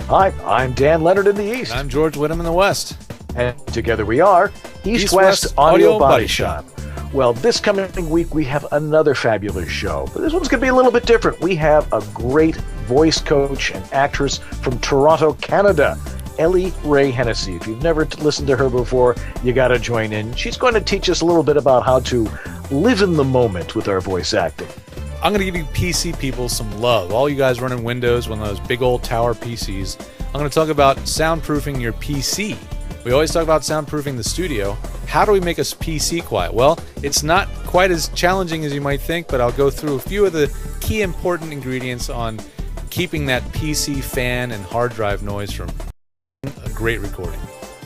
Hi, I'm Dan Leonard in the East. And I'm George Whittam in the West. And together we are East-West Audio Body Shop. Well, this coming week we have another fabulous show. But this one's going to be a little bit different. We have a great voice coach and actress from Toronto, Canada, Elley Ray Hennessy. If you've never listened to her before, you got to join in. She's going to teach us a little bit about how to live in the moment with our voice acting. I'm going to give you PC people some love. All you guys running Windows, one of those big old tower PCs. I'm going to talk about soundproofing your PC. We always talk about soundproofing the studio. How do we make a PC quiet? Well, it's not quite as challenging as you might think, but I'll go through a few of the key important ingredients on keeping that PC fan and hard drive noise from a great recording.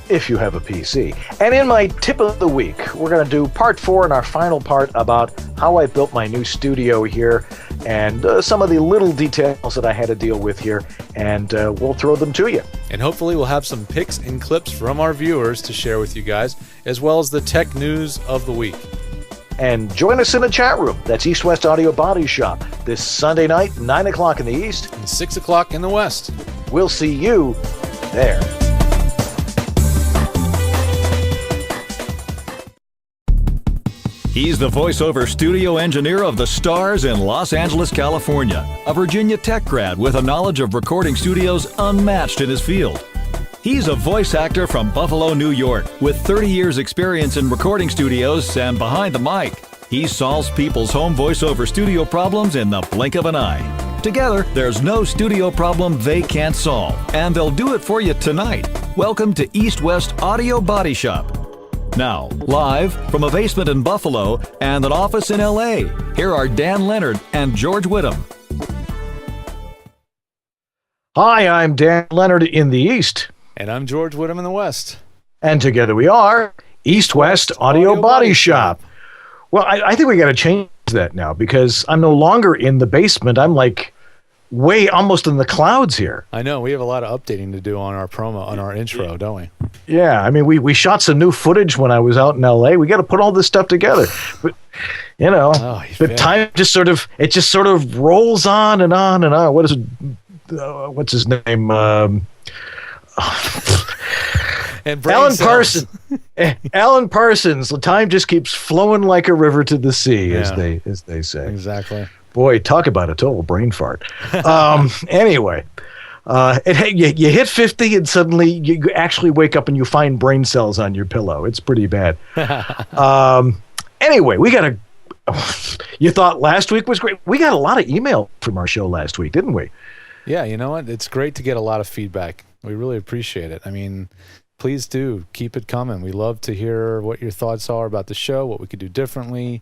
If you have a PC. And in my tip of the week, we're going to do part 4 and our final part about how I built my new studio here and some of the little details that I had to deal with here, and we'll throw them to you. And hopefully we'll have some pics and clips from our viewers to share with you guys, as well as the tech news of the week. And join us in the chat room. That's East-West Audio Body Shop this Sunday night, 9 o'clock in the East. And 6 o'clock in the West. We'll see you there. He's the voiceover studio engineer of the Stars in Los Angeles, California, a Virginia Tech grad with a knowledge of recording studios unmatched in his field. He's a voice actor from Buffalo, New York, with 30 years experience in recording studios and behind the mic. He solves people's home voiceover studio problems in the blink of an eye. Together, there's no studio problem they can't solve, and they'll do it for you tonight. Welcome to East-West Audio Body Shop. Now, live from a basement in Buffalo and an office in LA, here are Dan Leonard and George Whittam. Hi, I'm Dan Leonard in the East. And I'm George Whittam in the West. And together we are East-West Audio Body Shop. Well, I think we got to change that now because I'm no longer in the basement. I'm like way almost in the clouds here. I know. We have a lot of updating to do on our promo, on our intro, don't we? Yeah. I mean, we shot some new footage when I was out in LA. We got to put all this stuff together. But, you know, the time just sort of rolls on and on and on. What is it? What's his name? And Alan Parsons. Alan Parsons. The time just keeps flowing like a river to the sea, as they say. Exactly. Boy, talk about a total brain fart. Anyway, you hit 50 and suddenly you actually wake up and you find brain cells on your pillow. It's pretty bad. Anyway, you thought last week was great. We got a lot of email from our show last week, didn't we? Yeah, you know what? It's great to get a lot of feedback. We really appreciate it. I mean, please do keep it coming. We love to hear what your thoughts are about the show, what we could do differently.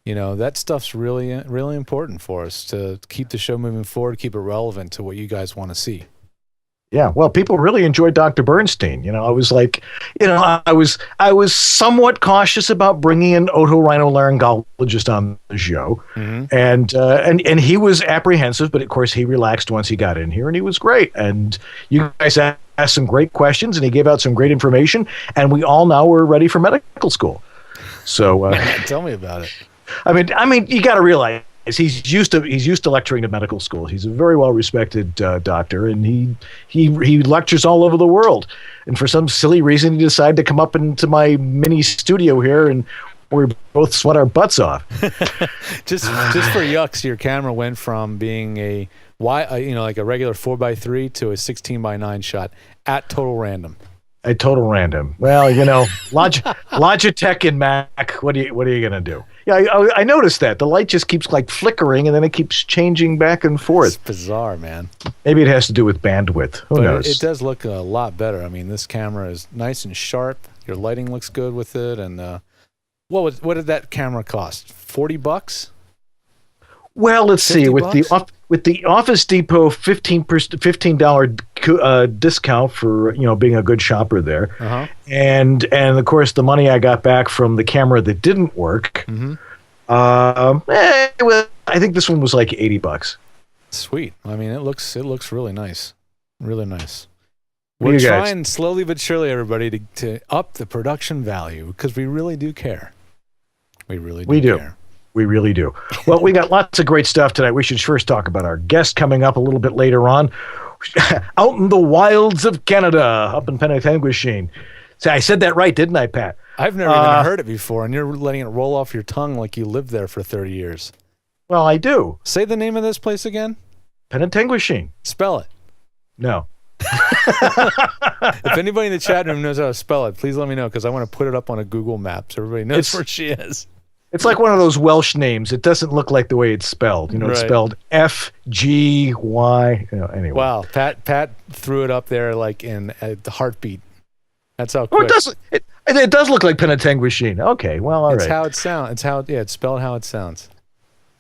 You know, that stuff's really, really important for us to keep the show moving forward, keep it relevant to what you guys want to see. Yeah, well, people really enjoyed Dr. Bernstein. You know, I was like, you know, I was somewhat cautious about bringing an otorhinolaryngologist on the show, and he was apprehensive, but of course he relaxed once he got in here, and he was great. And you guys asked some great questions, and he gave out some great information, and we all now were ready for medical school. So tell me about it. I mean, you got to realize. He's used to lecturing at medical school. He's a very well respected doctor, and he lectures all over the world. And for some silly reason, he decided to come up into my mini studio here, and we both sweat our butts off. just for yucks, your camera went from being like a regular 4x3 to a 16x9 shot at total random. A total random. Well, you know, Logitech and Mac. What are you gonna do? Yeah, I noticed that the light just keeps like flickering, and then it keeps changing back and forth. It's bizarre, man. Maybe it has to do with bandwidth. Who knows? It does look a lot better. I mean, this camera is nice and sharp. Your lighting looks good with it. And what did that camera cost? $40? Well, let's see. With the Office Depot $15 discount for being a good shopper there, and of course the money I got back from the camera that didn't work. I think this one was like $80. Sweet. I mean, it looks really nice, really nice. We're trying slowly but surely, everybody, to up the production value because we really do care. We really do care. We really do. Well, we got lots of great stuff tonight. We should first talk about our guest coming up a little bit later on. out in the wilds of Canada, up in Penetanguishene. See, I said that right, didn't I, Pat? I've never even heard it before, and you're letting it roll off your tongue like you lived there for 30 years. Well, I do. Say the name of this place again. Penetanguishene. Spell it. No. If anybody in the chat room knows how to spell it, please let me know, because I want to put it up on a Google map so everybody knows where she is. It's like one of those Welsh names. It doesn't look like the way it's spelled. It's spelled F-G-Y. Anyway. Wow. Pat threw it up there like in the heartbeat. That's how quick. It does look like Penetanguishene. Okay, well, all right. It's how it sounds. It's spelled how it sounds.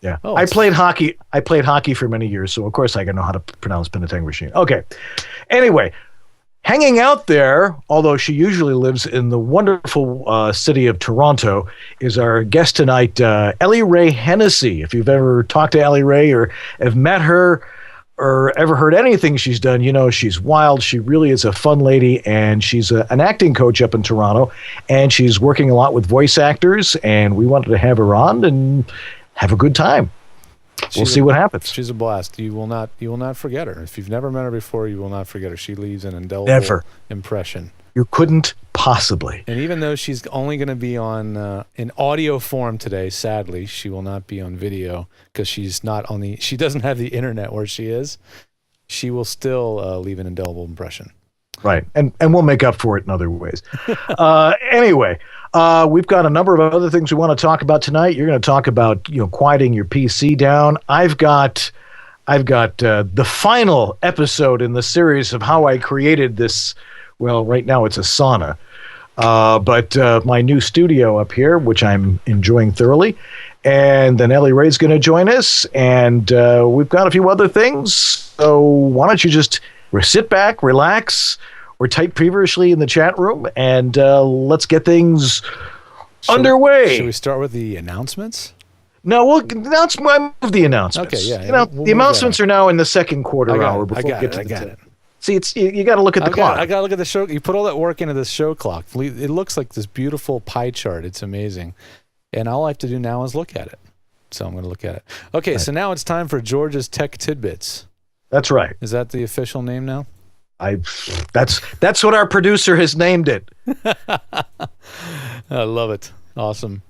Yeah. Oh, I played hockey. I played hockey for many years, so of course I can know how to pronounce Penetanguishene. Okay. Anyway, hanging out there, although she usually lives in the wonderful city of Toronto, is our guest tonight, Elley Ray Hennessy. If you've ever talked to Ellie Ray or have met her or ever heard anything she's done, she's wild. She really is a fun lady, and she's an acting coach up in Toronto, and she's working a lot with voice actors, and we wanted to have her on and have a good time. We'll see what happens. She's a blast. You will not forget her. If you've never met her before, you will not forget her. She leaves an indelible impression. You couldn't possibly. And even though she's only going to be on in audio form today, sadly, she will not be on video because she's not on she doesn't have the internet where she is. She will still leave an indelible impression. Right. And we'll make up for it in other ways. Anyway, we've got a number of other things we want to talk about tonight. You're going to talk about, quieting your PC down. I've got the final episode in the series of how I created this. Well, right now it's a sauna, but my new studio up here, which I'm enjoying thoroughly. And then Ellie Ray's going to join us, and we've got a few other things. So why don't you just sit back, relax, or type feverishly in the chat room, and let's get things underway. Should we start with the announcements? No, we'll move the announcements. Okay, yeah. The announcements are now in the second quarter hour. I got it. See, you got to look at the clock. I got to look at the show. You put all that work into this show clock. It looks like this beautiful pie chart. It's amazing. And all I have to do now is look at it. So I'm going to look at it. Okay, right. So now it's time for George's Tech Tidbits. That's right. Is that the official name now? That's what our producer has named it. I love it. Awesome.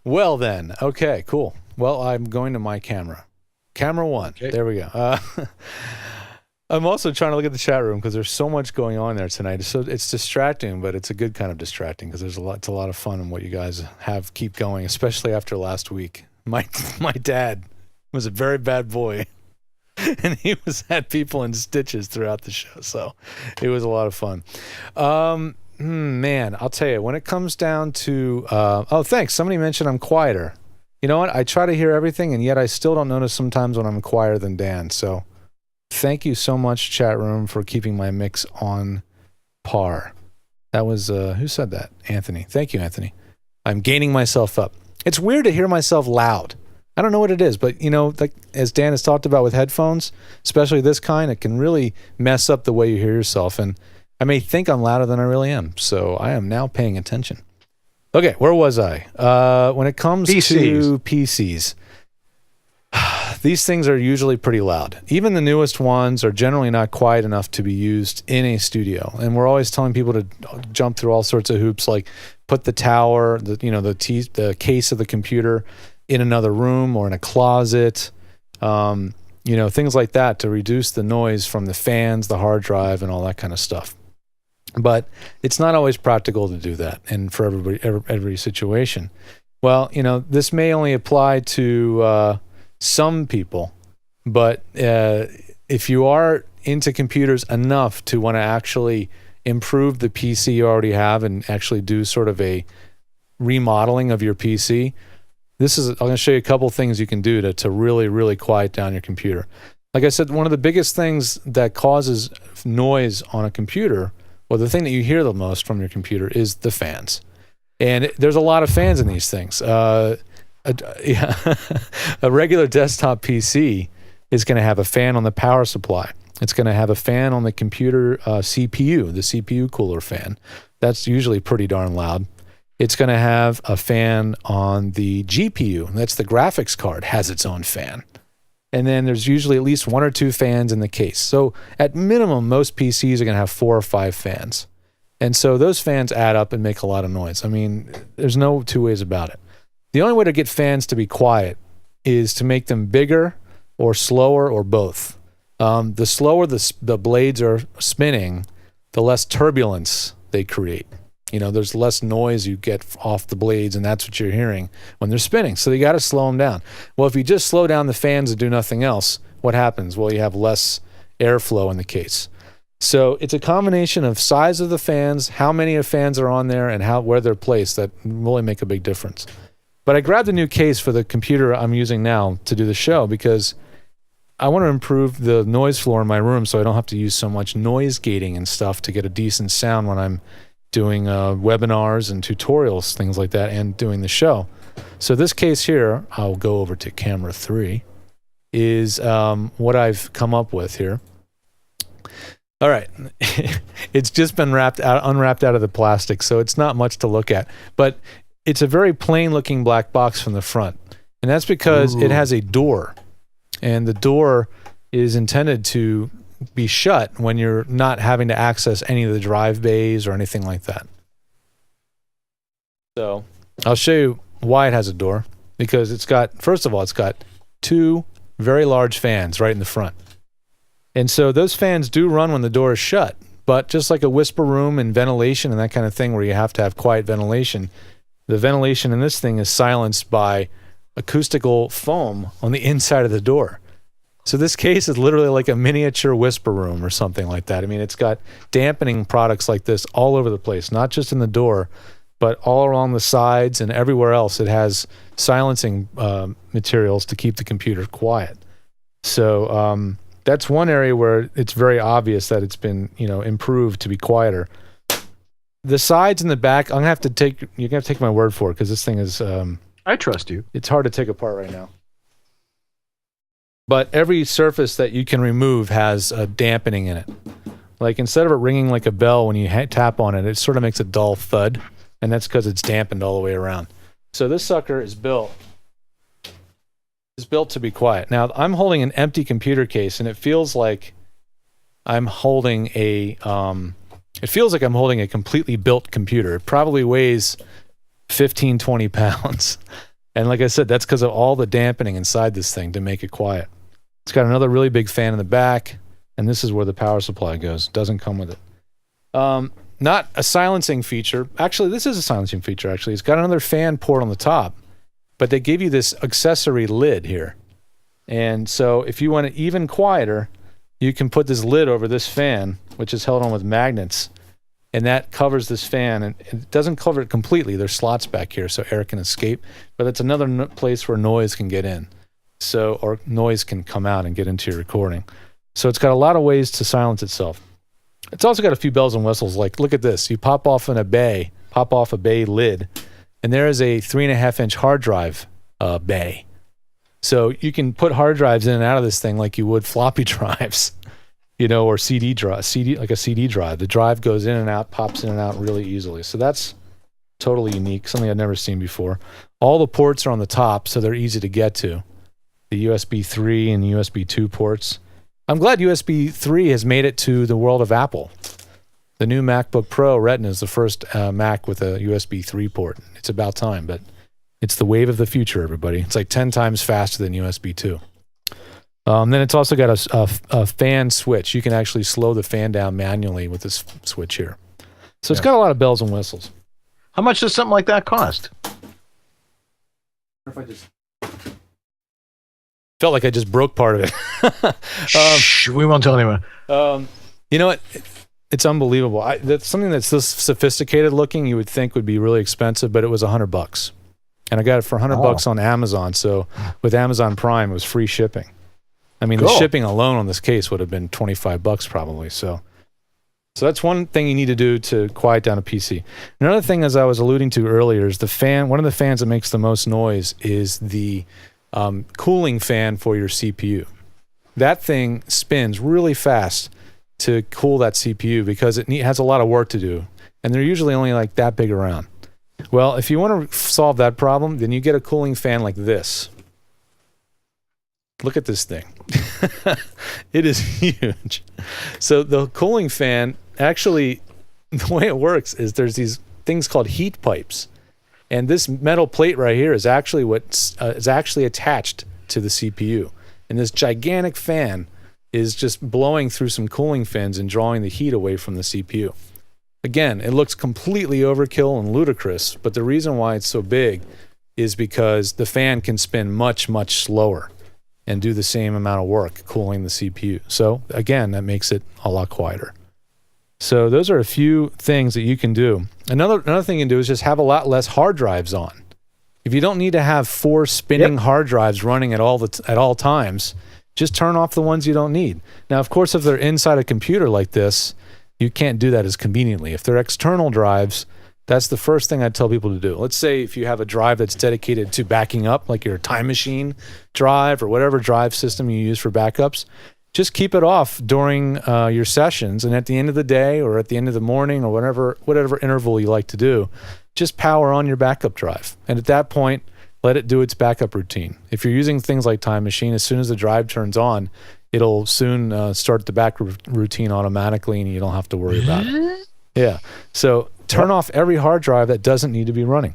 Well then, okay, cool. Well, I'm going to my camera. Camera one. Okay. There we go. I'm also trying to look at the chat room because there's so much going on there tonight. So it's distracting, but it's a good kind of distracting because it's a lot of fun in what you guys have keep going, especially after last week. My dad was a very bad boy, and he had people in stitches throughout the show. So it was a lot of fun. Man, I'll tell you, when it comes down to thanks. Somebody mentioned I'm quieter. You know what? I try to hear everything, and yet I still don't notice sometimes when I'm quieter than Dan. So thank you so much, chat room, for keeping my mix on par. That was, who said that? Anthony. Thank you, Anthony. I'm gaining myself up. It's weird to hear myself loud. I don't know what it is, but, like as Dan has talked about with headphones, especially this kind, it can really mess up the way you hear yourself. And I may think I'm louder than I really am. So I am now paying attention. Okay, where was I? When it comes to PCs, these things are usually pretty loud. Even the newest ones are generally not quiet enough to be used in a studio. And we're always telling people to jump through all sorts of hoops, like put the tower, the case of the computer in another room or in a closet, things like that to reduce the noise from the fans, the hard drive, and all that kind of stuff. But it's not always practical to do that, and for every situation. Well, this may only apply to some people, but if you are into computers enough to want to actually improve the PC you already have and actually do sort of a remodeling of your PC, I'm going to show you a couple things you can do to really, really quiet down your computer. Like I said, one of the biggest things that causes noise on a computer, well, the thing that you hear the most from your computer is the fans. And there's a lot of fans in these things. A regular desktop PC is going to have a fan on the power supply. It's going to have a fan on the computer CPU, the CPU cooler fan. That's usually pretty darn loud. It's going to have a fan on the GPU. That's the graphics card, has its own fan. And then there's usually at least 1 or 2 fans in the case. So at minimum, most PCs are going to have 4 or 5 fans. And so those fans add up and make a lot of noise. I mean, there's no two ways about it. The only way to get fans to be quiet is to make them bigger or slower or both. The slower the blades are spinning, the less turbulence they create. You know, there's less noise you get off the blades, and that's what you're hearing when they're spinning. So you got to slow them down. Well, if you just slow down the fans and do nothing else, what happens? Well, you have less airflow in the case. So it's a combination of size of the fans, how many fans are on there, and where they're placed that really make a big difference. But I grabbed a new case for the computer I'm using now to do the show because I want to improve the noise floor in my room so I don't have to use so much noise gating and stuff to get a decent sound when I'm doing webinars and tutorials, things like that, and doing the show. So this case here, I'll go over to camera 3, is what I've come up with here. All right, it's just been unwrapped out of the plastic, so it's not much to look at. But it's a very plain-looking black box from the front, and that's because it has a door, and the door is intended to be shut when you're not having to access any of the drive bays or anything like that. So I'll show you why it has a door, because it's got, first of all, it's got 2 very large fans right in the front. And so those fans do run when the door is shut, but just like a whisper room and ventilation and that kind of thing where you have to have quiet ventilation, the ventilation in this thing is silenced by acoustical foam on the inside of the door. So this case is literally like a miniature whisper room or something like that. I mean, it's got dampening products like this all over the place, not just in the door, but all along the sides and everywhere else. It has silencing materials to keep the computer quiet. So that's one area where it's very obvious that it's been, improved to be quieter. The sides and the back, you're gonna have to take my word for it because this thing is. I trust you. It's hard to take apart right now. But every surface that you can remove has a dampening in it. Like instead of it ringing like a bell when you tap on it, it sort of makes a dull thud, and that's because it's dampened all the way around. So this sucker is built to be quiet. Now I'm holding an empty computer case, and it feels like I'm holding a completely built computer. It probably weighs 15, 20 pounds. And like I said, that's because of all the dampening inside this thing to make it quiet. It's got another really big fan in the back, and this is where the power supply goes. It doesn't come with it. Not a silencing feature. Actually, this is a silencing feature, actually. It's got another fan port on the top, but they give you this accessory lid here. And so if you want it even quieter, you can put this lid over this fan, which is held on with magnets, and that covers this fan, and it doesn't cover it completely. There's slots back here so air can escape, but it's another place where noise can get in. Or noise can come out and get into your recording. So it's got a lot of ways to silence itself. It's also got a few bells and whistles, like look at this. You pop off a bay lid, and there is a 3.5-inch hard drive bay. So you can put hard drives in and out of this thing like you would floppy drives. Or CD drive, like a CD drive. The drive goes in and out, pops in and out really easily. So that's totally unique, something I've never seen before. All the ports are on the top, so they're easy to get to. The USB 3 and USB 2 ports. I'm glad USB 3 has made it to the world of Apple. The new MacBook Pro Retina is the first Mac with a USB 3 port. It's about time, but it's the wave of the future, everybody. It's like 10 times faster than USB 2. Then it's also got a fan switch. You can actually slow the fan down manually with this switch here. So it's got a lot of bells and whistles. How much does something like that cost? If I just felt like I just broke part of it. Shh, we won't tell anyone. You know what? It's unbelievable. That's something that's this sophisticated looking. You would think would be really expensive, but it was $100, and I got it for $100 on Amazon. So with Amazon Prime, it was free shipping. I mean, the shipping alone on this case would have been $25 probably. So that's one thing you need to do to quiet down a PC. Another thing, as I was alluding to earlier, is the fan. One of the fans that makes the most noise is the cooling fan for your CPU. That thing spins really fast to cool that CPU because it has a lot of work to do, and they're usually only like that big around. Well, if you want to solve that problem, then you get a cooling fan like this. Look at this thing. It is huge. So the cooling fan, actually, the way it works is there's these things called heat pipes. And this metal plate right here is actually is actually attached to the CPU. And this gigantic fan is just blowing through some cooling fins and drawing the heat away from the CPU. Again, it looks completely overkill and ludicrous, but the reason why it's so big is because the fan can spin much, much slower and do the same amount of work cooling the CPU. So again, that makes it a lot quieter. So those are a few things that you can do. Another thing you can do is just have a lot less hard drives on. If you don't need to have 4 spinning hard drives running at all times, just turn off the ones you don't need. Now, of course, if they're inside a computer like this, you can't do that as conveniently. If they're external drives, that's the first thing I'd tell people to do. Let's say if you have a drive that's dedicated to backing up, like your Time Machine drive or whatever drive system you use for backups, just keep it off during your sessions, and at the end of the day or at the end of the morning or whatever interval you like to do, just power on your backup drive. And at that point, let it do its backup routine. If you're using things like Time Machine, as soon as the drive turns on, it'll soon start the back routine automatically, and you don't have to worry about it. Yeah. So turn off every hard drive that doesn't need to be running.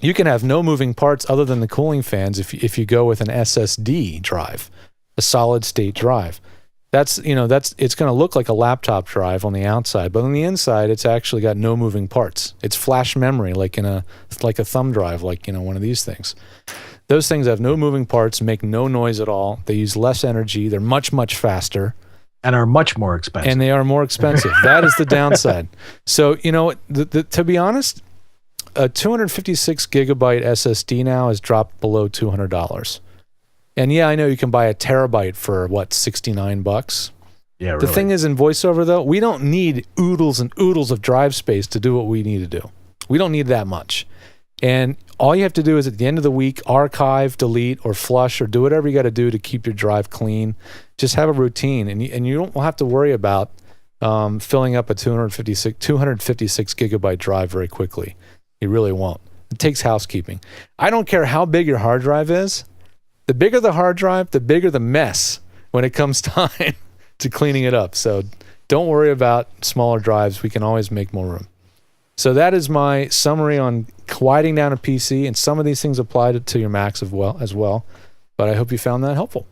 You can have no moving parts other than the cooling fans if you go with an SSD drive, a solid state drive. It's going to look like a laptop drive on the outside, but on the inside, it's actually got no moving parts. It's flash memory, like a thumb drive, one of these things. Those things have no moving parts, make no noise at all. They use less energy. They're much, much faster. And are much more expensive. And they are more expensive. That is the downside. So, to be honest, a 256 gigabyte SSD now has dropped below $200. And yeah, I know you can buy a terabyte for $69. Yeah, really. The thing is, in VoiceOver though, we don't need oodles and oodles of drive space to do what we need to do. We don't need that much. And all you have to do is at the end of the week, archive, delete, or flush, or do whatever you got to do to keep your drive clean. Just have a routine, and you don't have to worry about filling up a 256 gigabyte drive very quickly. You really won't. It takes housekeeping. I don't care how big your hard drive is. The bigger the hard drive, the bigger the mess when it comes time to cleaning it up. So don't worry about smaller drives. We can always make more room. So that is my summary on quieting down a PC, and some of these things apply to your Macs as well. But I hope you found that helpful.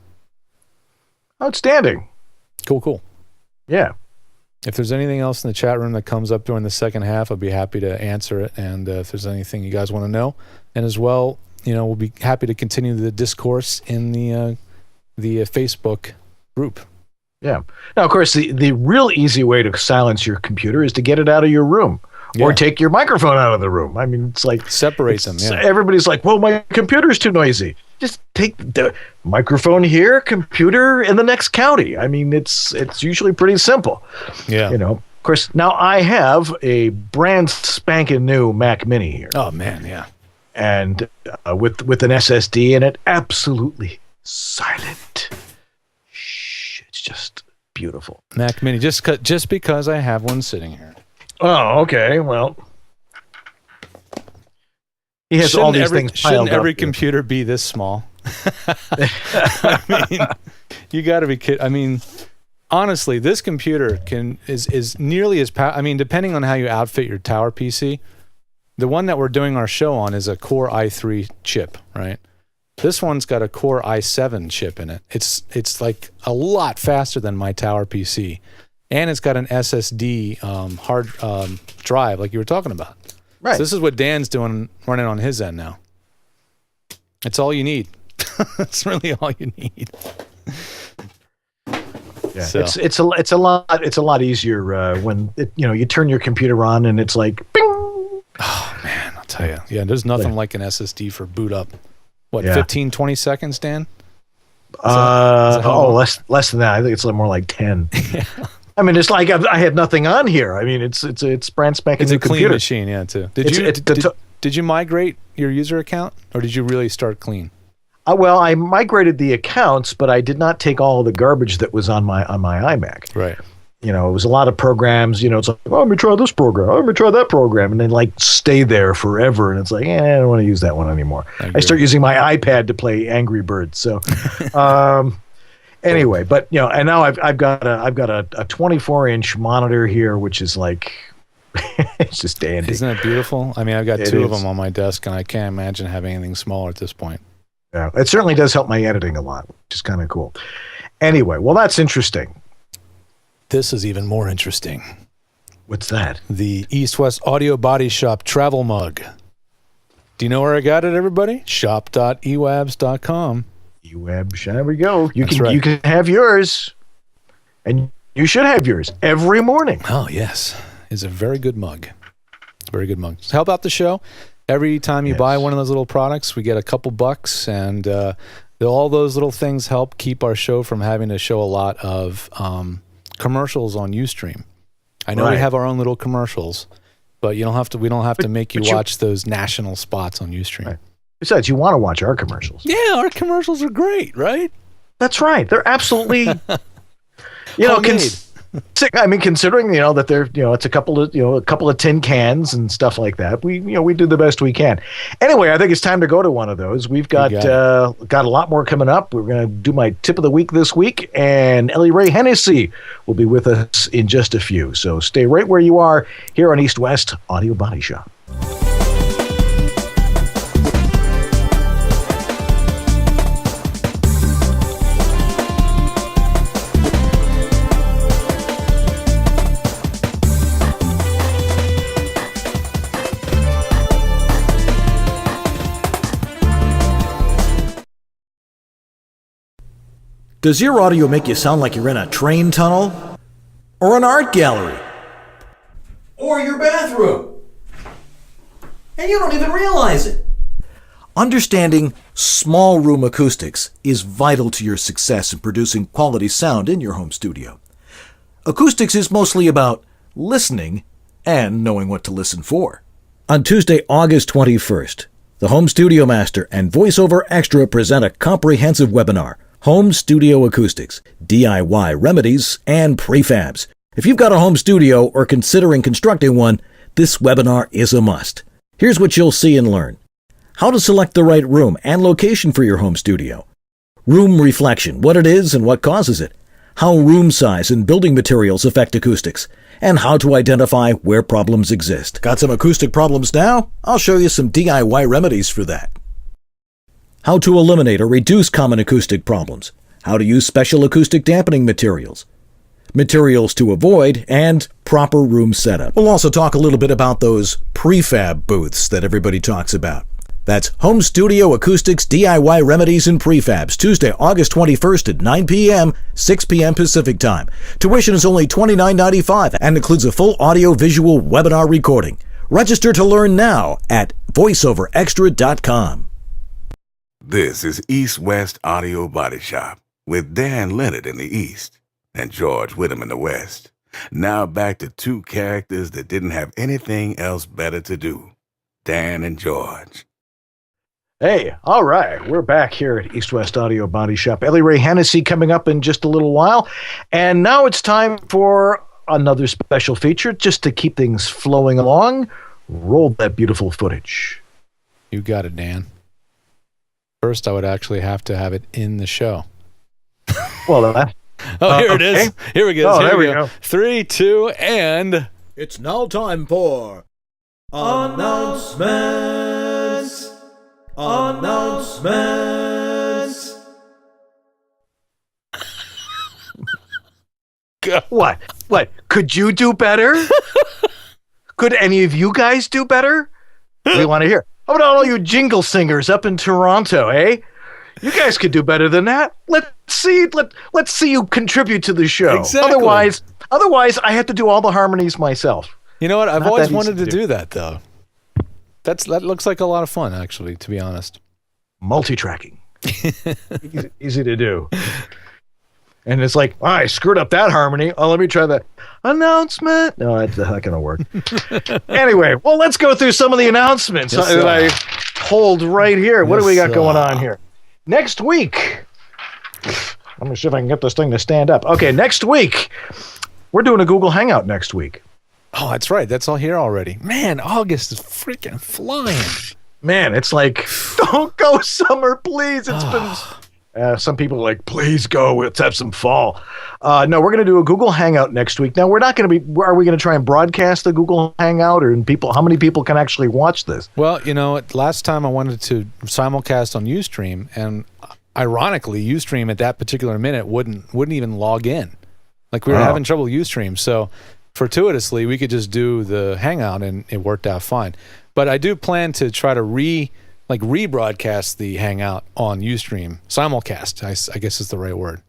Outstanding. Cool. Yeah. If there's anything else in the chat room that comes up during the second half, I'll be happy to answer it. And if there's anything you guys want to know, and as well, we'll be happy to continue the discourse in the Facebook group. Yeah. Now, of course, the real easy way to silence your computer is to get it out of your room. Or take your microphone out of the room. I mean, it's like... Separate them, yeah. Everybody's like, well, my computer's too noisy. Just take the microphone here, computer in the next county. I mean, it's usually pretty simple. Yeah. Of course, now I have a brand spanking new Mac Mini here. Oh, man, yeah. And with an SSD in it, absolutely silent. Shh, it's just beautiful. Mac Mini, just because I have one sitting here. Oh, okay. Well, he has all these things piled Shouldn't every up computer be this small? I mean, you got to be kidding. I mean, honestly, this computer is nearly as depending on how you outfit your tower PC. The one that we're doing our show on is a Core i3 chip, right? This one's got a Core i7 chip in it. It's like a lot faster than my tower PC. And it's got an SSD hard drive, like you were talking about. Right. So this is what Dan's running on his end now. It's all you need. It's really all you need. Yeah, so. It's a lot easier when you turn your computer on and it's like bing. Oh man, I'll tell you. Yeah, there's nothing like an SSD for boot up. What, 15, 20 seconds, Dan? Less than that. I think it's more like 10. Yeah. I mean, it's like I had nothing on here. I mean, it's brand spanking new computer. It's a clean machine, yeah, too. Did you migrate your user account, or did you really start clean? Well, I migrated the accounts, but I did not take all of the garbage that was on my iMac. Right. it was a lot of programs. It's like, oh, let me try this program. Oh, let me try that program, and then like stay there forever. And it's like, I don't want to use that one anymore. I start using my iPad to play Angry Birds. So, anyway, but and now I've got a 24-inch monitor here, which is like. It's just dandy. Isn't it beautiful? I mean, I've got two of them on my desk, and I can't imagine having anything smaller at this point. Yeah, it certainly does help my editing a lot, which is kind of cool. Anyway, well, that's interesting. This is even more interesting. What's that? The East West Audio Body Shop travel mug. Do you know where I got it, everybody? shop.ewabs.com. EWABS, there we go. You can have yours, and you should have yours every morning. Oh, yes. It's a very good mug. Very good mug. Help out the show. Every time you buy one of those little products, we get a couple bucks, and all those little things help keep our show from having to show a lot of commercials on Ustream. I know we have our own little commercials, but we don't have to make you watch those national spots on Ustream. Right. Besides, you want to watch our commercials. Yeah, our commercials are great, right? That's right. They're absolutely considering that they're it's a couple of tin cans and stuff like that. We do the best we can. Anyway, I think it's time to go to one of those. We've got a lot more coming up. We're going to do my tip of the week this week, and Elley Ray Hennessy will be with us in just a few. So stay right where you are here on East West Audio Body Shop. Does your audio make you sound like you're in a train tunnel? Or an art gallery? Or your bathroom? And you don't even realize it. Understanding small room acoustics is vital to your success in producing quality sound in your home studio. Acoustics is mostly about listening and knowing what to listen for. On Tuesday, August 21st, the Home Studio Master and VoiceOver Extra present a comprehensive webinar, Home Studio Acoustics, DIY Remedies, and Prefabs. If you've got a home studio or considering constructing one, this webinar is a must. Here's what you'll see and learn. How to select the right room and location for your home studio. Room reflection, what it is and what causes it. How room size and building materials affect acoustics. And how to identify where problems exist. Got some acoustic problems now? I'll show you some DIY remedies for that. How to eliminate or reduce common acoustic problems. How to use special acoustic dampening materials. Materials to avoid, and proper room setup. We'll also talk a little bit about those prefab booths that everybody talks about. That's Home Studio Acoustics, DIY Remedies, and Prefabs, Tuesday, August 21st at 9 p.m., 6 p.m. Pacific Time. Tuition is only $29.95 and includes a full audio-visual webinar recording. Register to learn now at voiceoverextra.com. This is East West Audio Body Shop with Dan Leonard in the East and George Whittam in the West. Now back to two characters that didn't have anything else better to do, Dan and George. Hey, all right. We're back here at East West Audio Body Shop. Elley Ray Hennessy coming up in just a little while. And now it's time for another special feature just to keep things flowing along. Roll that beautiful footage. You got it, Dan. First, I would actually have to have it in the show. Well, here it is. Here we go. Oh, there we go. 3, 2, and... It's now time for... Announcements! Announcements! What? Could you do better? Could any of you guys do better? We want to hear. How about all you jingle singers up in Toronto, eh? You guys could do better than that. Let's see you contribute to the show. Exactly. Otherwise, I have to do all the harmonies myself. You know what? I've always wanted to do that, though. That looks like a lot of fun, actually, to be honest. Multi-tracking. Easy to do. And it's like, oh, I screwed up that harmony. Oh, let me try that. Announcement. No, that's not going to work. Anyway, well, let's go through some of the announcements that I hold right here. What do we got going on here? Next week. Let me see if I can get this thing to stand up. Okay, next week, we're doing a Google Hangout next week. Oh, that's right. That's all here already. Man, August is freaking flying. Man, it's like, don't go summer, please. It's been... some people are like, please go. Let's have some fall. No, we're going to do a Google Hangout next week. Now, we're not going to be... Are we going to try and broadcast the Google Hangout? Or how many people can actually watch this? Well, last time I wanted to simulcast on Ustream, and ironically, Ustream at that particular minute wouldn't even log in. Like, we were having trouble with Ustream. So, fortuitously, we could just do the Hangout, and it worked out fine. But I do plan to try to rebroadcast the Hangout on Ustream, simulcast, I guess is the right word.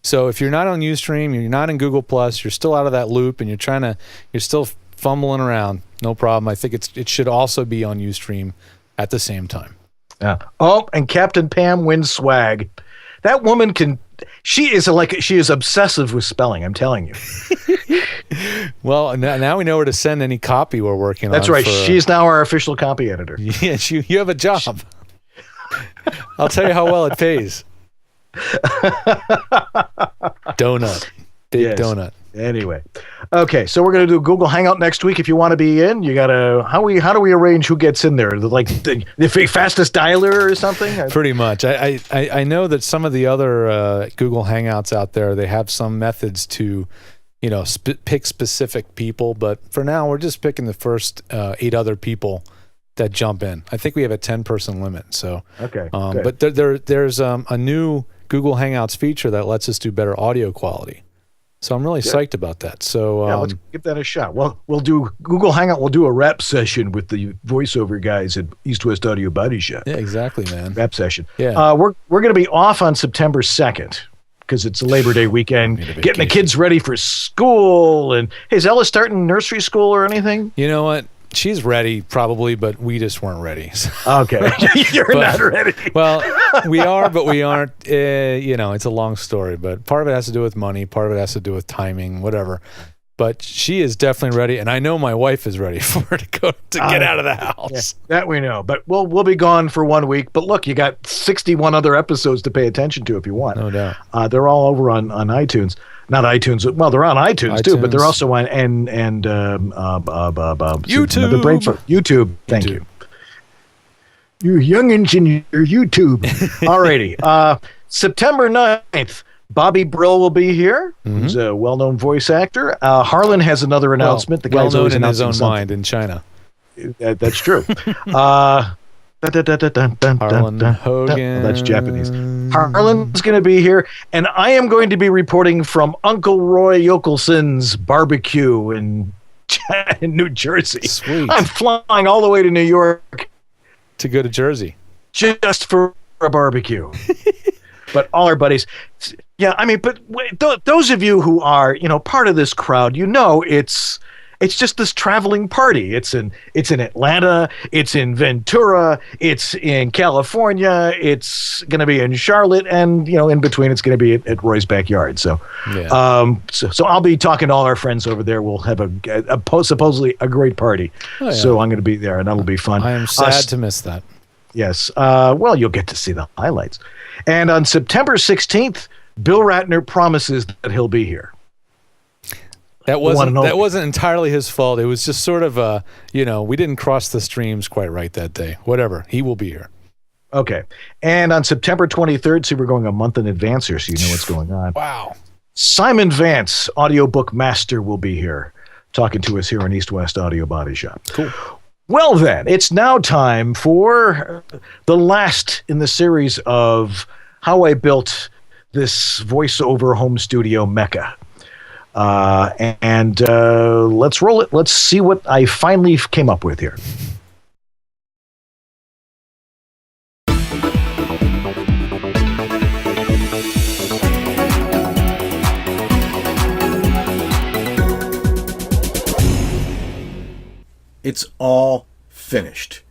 So if you're not on Ustream, you're not in Google Plus, you're still out of that loop, and you're still fumbling around, no problem. I think it should also be on Ustream at the same time. Yeah. Oh, and Captain Pam wins swag. That woman she is obsessive with spelling, I'm telling you. Well, now we know where to send any copy we're working on. That's right. She's now our official copy editor. Yes, you have a job. I'll tell you how well it pays. Donut. Big donut. Anyway. Okay, so we're going to do a Google Hangout next week. If you want to be in, you got to... How do we arrange who gets in there? Like the fastest dialer or something? Pretty much. I know that some of the other Google Hangouts out there, they have some methods to... pick specific people, but for now we're just picking the first 8 other people that jump in. I think we have a 10-person limit. So okay, but there's a new Google Hangouts feature that lets us do better audio quality. So I'm really psyched about that. So let's give that a shot. Well, we'll do Google Hangout. We'll do a rap session with the voiceover guys at East West Audio Body Shop. Yeah, exactly, man. Rap session. Yeah, we're going to be off on September 2nd. Because it's a Labor Day weekend, getting the kids ready for school. And hey, is Ella starting nursery school or anything? You know what? She's ready, probably, but we just weren't ready. Okay, you're not ready. Well, we are, but we aren't. It's a long story, but part of it has to do with money, part of it has to do with timing, whatever. But she is definitely ready, and I know my wife is ready for her to get out of the house. Yeah, that we know. But we'll be gone for 1 week. But look, you got 61 other episodes to pay attention to if you want. No doubt. They're all over on iTunes. Not iTunes. Well, they're on iTunes too, but they're also on YouTube. The brain for YouTube. Thank you. You youngins in your YouTube. Alrighty. September 9th. Bobby Brill will be here. Mm-hmm. He's a well-known voice actor. Harlan has another announcement. The guy's always in his own something. mind in China. That's true. Harlan Hogan. That's Japanese. Harlan's going to be here, and I am going to be reporting from Uncle Roy Yokelson's barbecue in New Jersey. Sweet. I'm flying all the way to New York to go to Jersey just for a barbecue. But all our buddies, yeah. I mean, but those of you who are, part of this crowd, it's just this traveling party. It's in Atlanta, it's in Ventura, it's in California, it's going to be in Charlotte, and in between it's going to be at Roy's backyard. So, so I'll be talking to all our friends over there. We'll have supposedly a great party. Oh, yeah. So I'm going to be there, and that'll be fun. I am sad to miss that. Yes. Well, you'll get to see the highlights. And on September 16th, Bill Ratner promises that he'll be here. That wasn't entirely his fault. It was just sort of we didn't cross the streams quite right that day. Whatever. He will be here. Okay. And on September 23rd, see, we're going a month in advance here, so you know what's going on. Wow. Simon Vance, audiobook master, will be here talking to us here on East West Audio Body Shop. Cool. Well, then, it's now time for the last in the series of how I built this voiceover home studio mecca. And let's roll it. Let's see what I finally came up with here. It's all finished.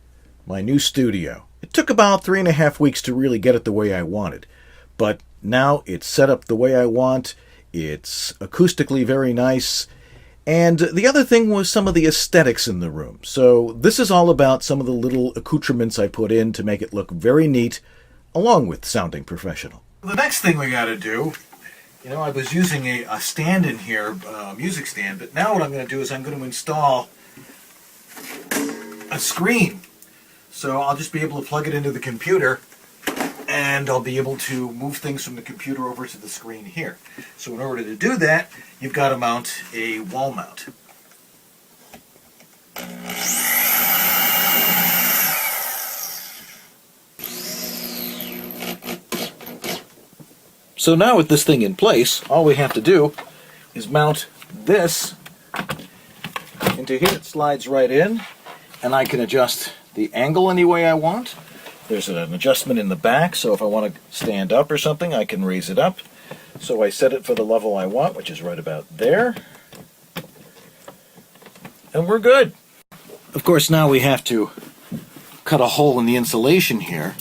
My new studio. It took about 3.5 weeks to really get it the way I wanted, but now it's set up the way I want. It's acoustically very nice. And the other thing was some of the aesthetics in the room. So this is all about some of the little accoutrements I put in to make it look very neat, along with sounding professional. The next thing we got to do You know, I was using a stand in here, a music stand, but now what I'm going to do is I'm going to install a screen. So I'll just be able to plug it into the computer, and I'll be able to move things from the computer over to the screen here. So in order to do that, you've got to mount a wall mount. So now with this thing in place, all we have to do is mount this into here. It slides right in, and I can adjust the angle any way I want. There's an adjustment in the back, so if I want to stand up or something, I can raise it up. So I set it for the level I want, which is right about there. And we're good. Of course, now we have to cut a hole in the insulation here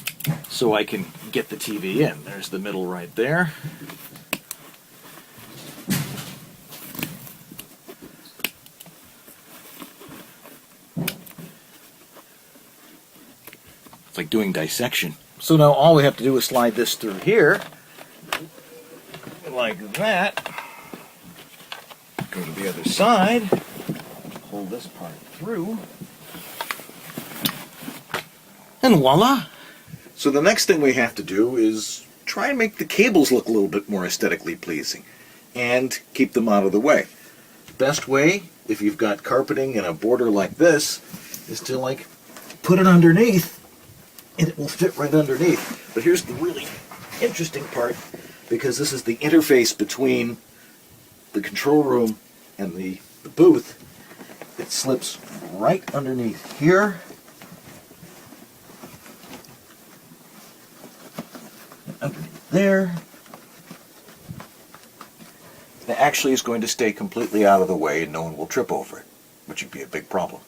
so I can get the TV in. There's the middle right there. It's like doing dissection. So now all we have to do is slide this through here, like that. Go to the other side, pull this part through, and voila! So the next thing we have to do is try and make the cables look a little bit more aesthetically pleasing and keep them out of the way. Best way, if you've got carpeting and a border like this, is to like put it underneath and it will fit right underneath. But here's the really interesting part, because this is the interface between the control room and the booth. It slips right underneath here. Underneath there. It actually is going to stay completely out of the way and no one will trip over it, which would be a big problem.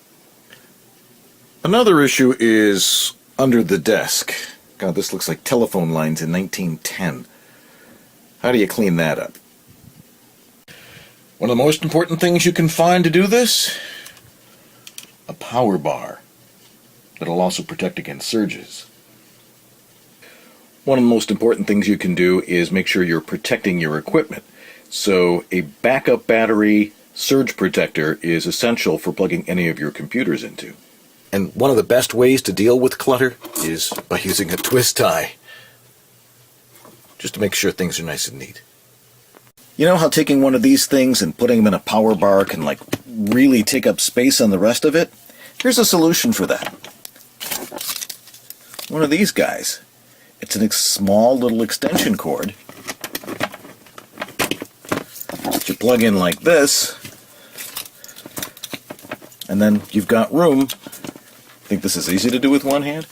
Another issue is under the desk. God, this looks like telephone lines in 1910. How do you clean that up? One of the most important things you can find to do this? A power bar that'll also protect against surges. One of the most important things you can do is make sure you're protecting your equipment. So a backup battery surge protector is essential for plugging any of your computers into. And one of the best ways to deal with clutter is by using a twist tie, just to make sure things are nice and neat. You know how taking one of these things and putting them in a power bar can like really take up space on the rest of it? Here's a solution for that. One of these guys. It's a small little extension cord that you plug in like this, and then you've got room. I think this is easy to do with one hand.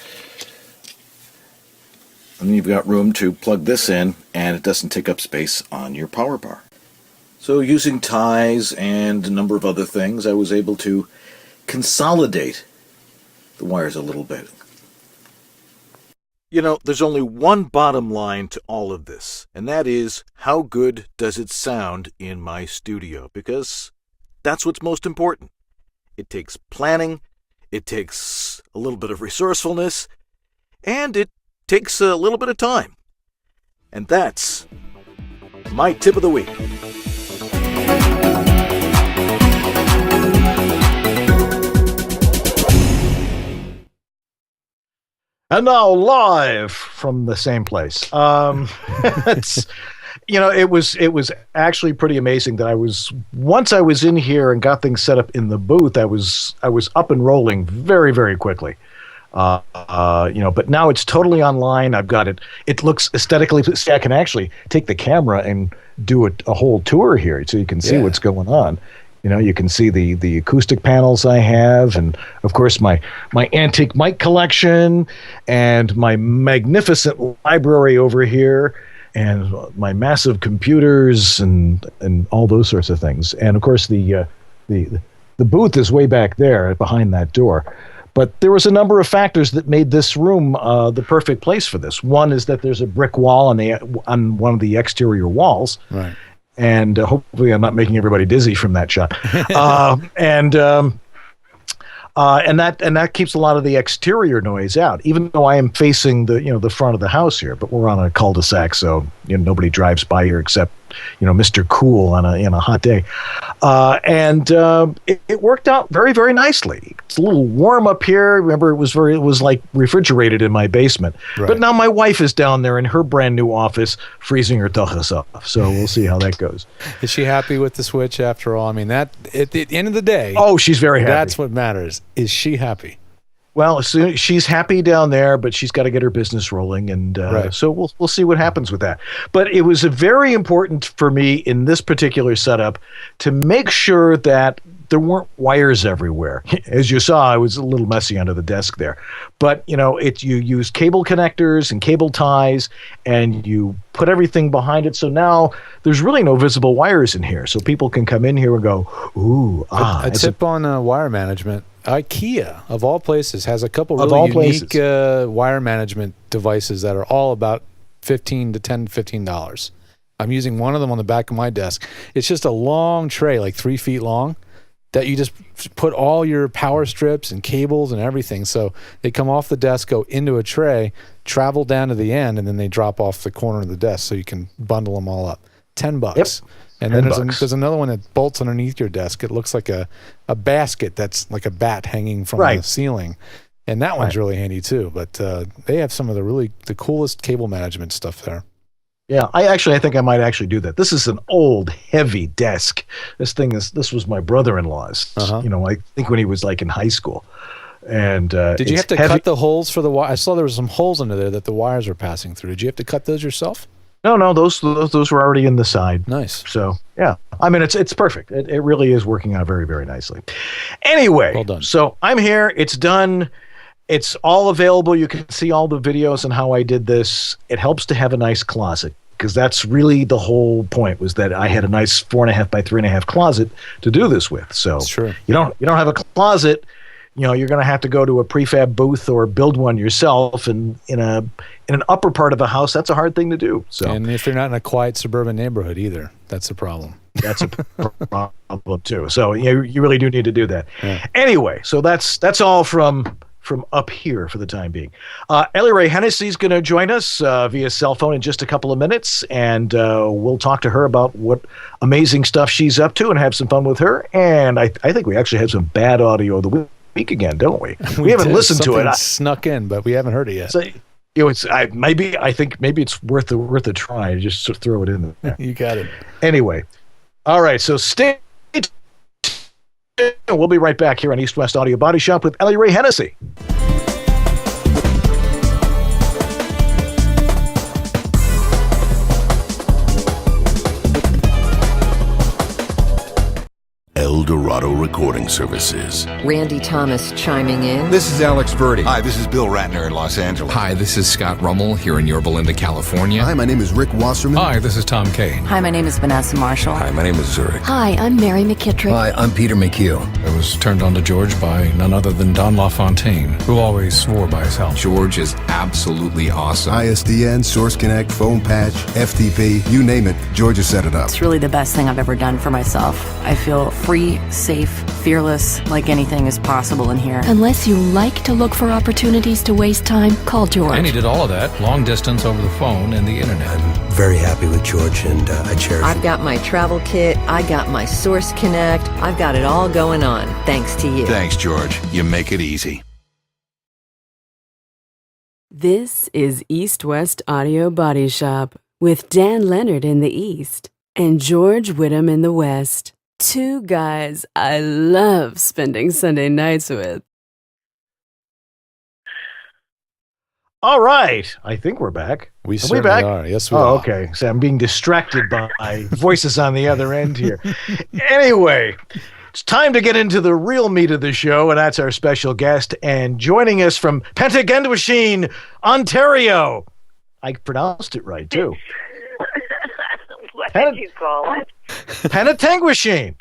And then you've got room to plug this in, and it doesn't take up space on your power bar. So using ties and a number of other things, I was able to consolidate the wires a little bit. You know, there's only one bottom line to all of this, and that is, how good does it sound in my studio? Because that's what's most important. It takes planning, it takes a little bit of resourcefulness, and it takes a little bit of time. And that's my tip of the week. And now live from the same place. It's, you know, it was actually pretty amazing that once I was in here and got things set up in the booth, I was up and rolling very, very quickly. But now it's totally online. I've got it. It looks aesthetically. See, I can actually take the camera and do a whole tour here, so you can see what's going on. You know, you can see the acoustic panels I have, and of course my antique mic collection, and my magnificent library over here, and my massive computers, and all those sorts of things. And of course the booth is way back there behind that door. But there was a number of factors that made this room the perfect place for this. One is that there's a brick wall on one of the exterior walls. Right. And hopefully I'm not making everybody dizzy from that shot. And that keeps a lot of the exterior noise out, even though I am facing the front of the house here. But we're on a cul-de-sac, so nobody drives by here except Mr. Cool in a hot day. It worked out very, very nicely. It's a little warm up here. Remember, it was like refrigerated in my basement. Right. But now my wife is down there in her brand new office freezing her tuchus off. So we'll see how that goes. Is she happy with the switch after all? I mean, that at the end of the day. Oh, she's very happy. That's what matters. Is she happy? Well, she's happy down there, but she's got to get her business rolling, and right. So we'll see what happens with that. But it was very important for me in this particular setup to make sure that there weren't wires everywhere. As you saw, I was a little messy under the desk there. But, you use cable connectors and cable ties, and you put everything behind it. So now there's really no visible wires in here. So people can come in here and go, ooh, A tip on wire management. IKEA, of all places, has a couple really unique wire management devices that are all about $15 to $15. I'm using one of them on the back of my desk. It's just a long tray, like 3 feet long, that you just put all your power strips and cables and everything. So they come off the desk, go into a tray, travel down to the end, and then they drop off the corner of the desk so you can bundle them all up. $10. Yep. And then there's another one that bolts underneath your desk. It looks like a basket that's like a bat hanging from the ceiling. And that one's really handy too. But they have some of the coolest cable management stuff there. Yeah, I think I might actually do that. This is an old, heavy desk. This was my brother-in-law's. I think when he was like in high school. And did you have to cut the holes for the wire? I saw there were some holes under there that the wires were passing through. Did you have to cut those yourself? No, those were already in the side. Nice. So yeah, I mean it's perfect. It really is working out very, very nicely. Anyway, well done. So I'm here. It's done. It's all available. You can see all the videos and how I did this. It helps to have a nice closet, because that's really the whole point, was that I had a nice 4.5 by 3.5 closet to do this with. So that's true. You don't have a closet, you're going to have to go to a prefab booth or build one yourself. And in an upper part of a house, that's a hard thing to do. So, and if you're not in a quiet suburban neighborhood either, that's a problem. That's a problem too. So you really do need to do that. Yeah. Anyway, so that's all from up here for the time being. Elley Ray Hennessy is going to join us via cell phone in just a couple of minutes, and we'll talk to her about what amazing stuff she's up to and have some fun with her. And I think we actually have some bad audio of the week again, don't we? We haven't listened to it. Snuck in, but we haven't heard it yet. So, I think maybe it's worth a try. Just to throw it in there. You got it. Anyway, all right. So stay tuned. We'll be right back here on East West Audio Body Shop with Elley Ray Hennessy. El Dorado Recording Services. Randy Thomas chiming in. This is Alex Verdi. Hi, this is Bill Ratner in Los Angeles. Hi, this is Scott Rummel here in Yorba Linda, California. Hi, my name is Rick Wasserman. Hi, this is Tom Kane. Hi, my name is Vanessa Marshall. Hi, my name is Zurich. Hi, I'm Mary McKittrick. Hi, I'm Peter McHugh. I was turned on to George by none other than Don LaFontaine, who always swore by his health. George is absolutely awesome. ISDN, Source Connect, Phone Patch, FTP, you name it, George has set it up. It's really the best thing I've ever done for myself. I feel free, safe, fearless, like anything is possible in here. Unless you like to look for opportunities to waste time, call George. And he did all of that, long distance over the phone and the internet. I'm very happy with George, and I cherish I've got my travel kit, I got my Source Connect, I've got it all going on, thanks to you. Thanks, George. You make it easy. This is East West Audio Body Shop with Dan Leonard in the East and George Whittam in the West. Two guys I love spending Sunday nights with. All right. I think we're back. We certainly are. Yes, we are. Okay. So I'm being distracted by voices on the other end here. Anyway, it's time to get into the real meat of the show, and that's our special guest. And joining us from Pentagendwasheen, Ontario. I pronounced it right, too. What did you call it? Penetangwasheen.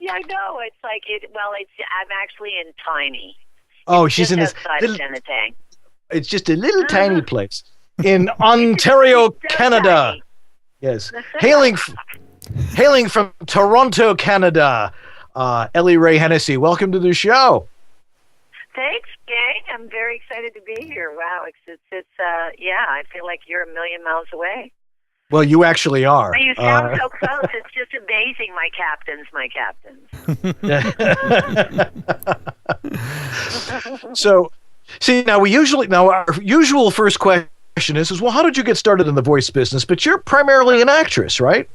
Yeah, I know. It's like it. Well, I'm actually in Tiny. Oh, it's she's in this little. Penetang. It's just a little tiny place in Ontario, Canada. Tiny. Yes, hailing from Toronto, Canada. Elley Ray Hennessy, welcome to the show. Thanks, gang. I'm very excited to be here. Wow, it's yeah. I feel like you're a million miles away. Well, you actually are. You sound so close. It's just amazing. My captains. So, see, now our usual first question is, well, how did you get started in the voice business? But you're primarily an actress, right?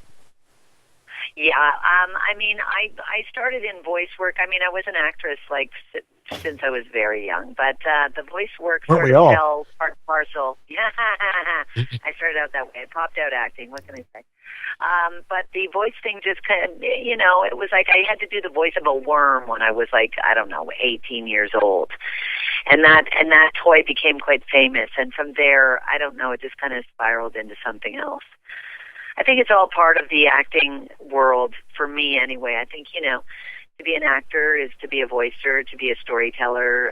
Yeah, I started in voice work. I was an actress since I was very young, but the voice work sort of fell part and parcel. Yeah, I started out that way. I popped out acting. What can I say? But the voice thing just kind of, it was like I had to do the voice of a worm when I was 18 years old, and that toy became quite famous. And from there, I don't know, it just kind of spiraled into something else. I think it's all part of the acting world for me anyway. I think, to be an actor is to be a voicer, to be a storyteller.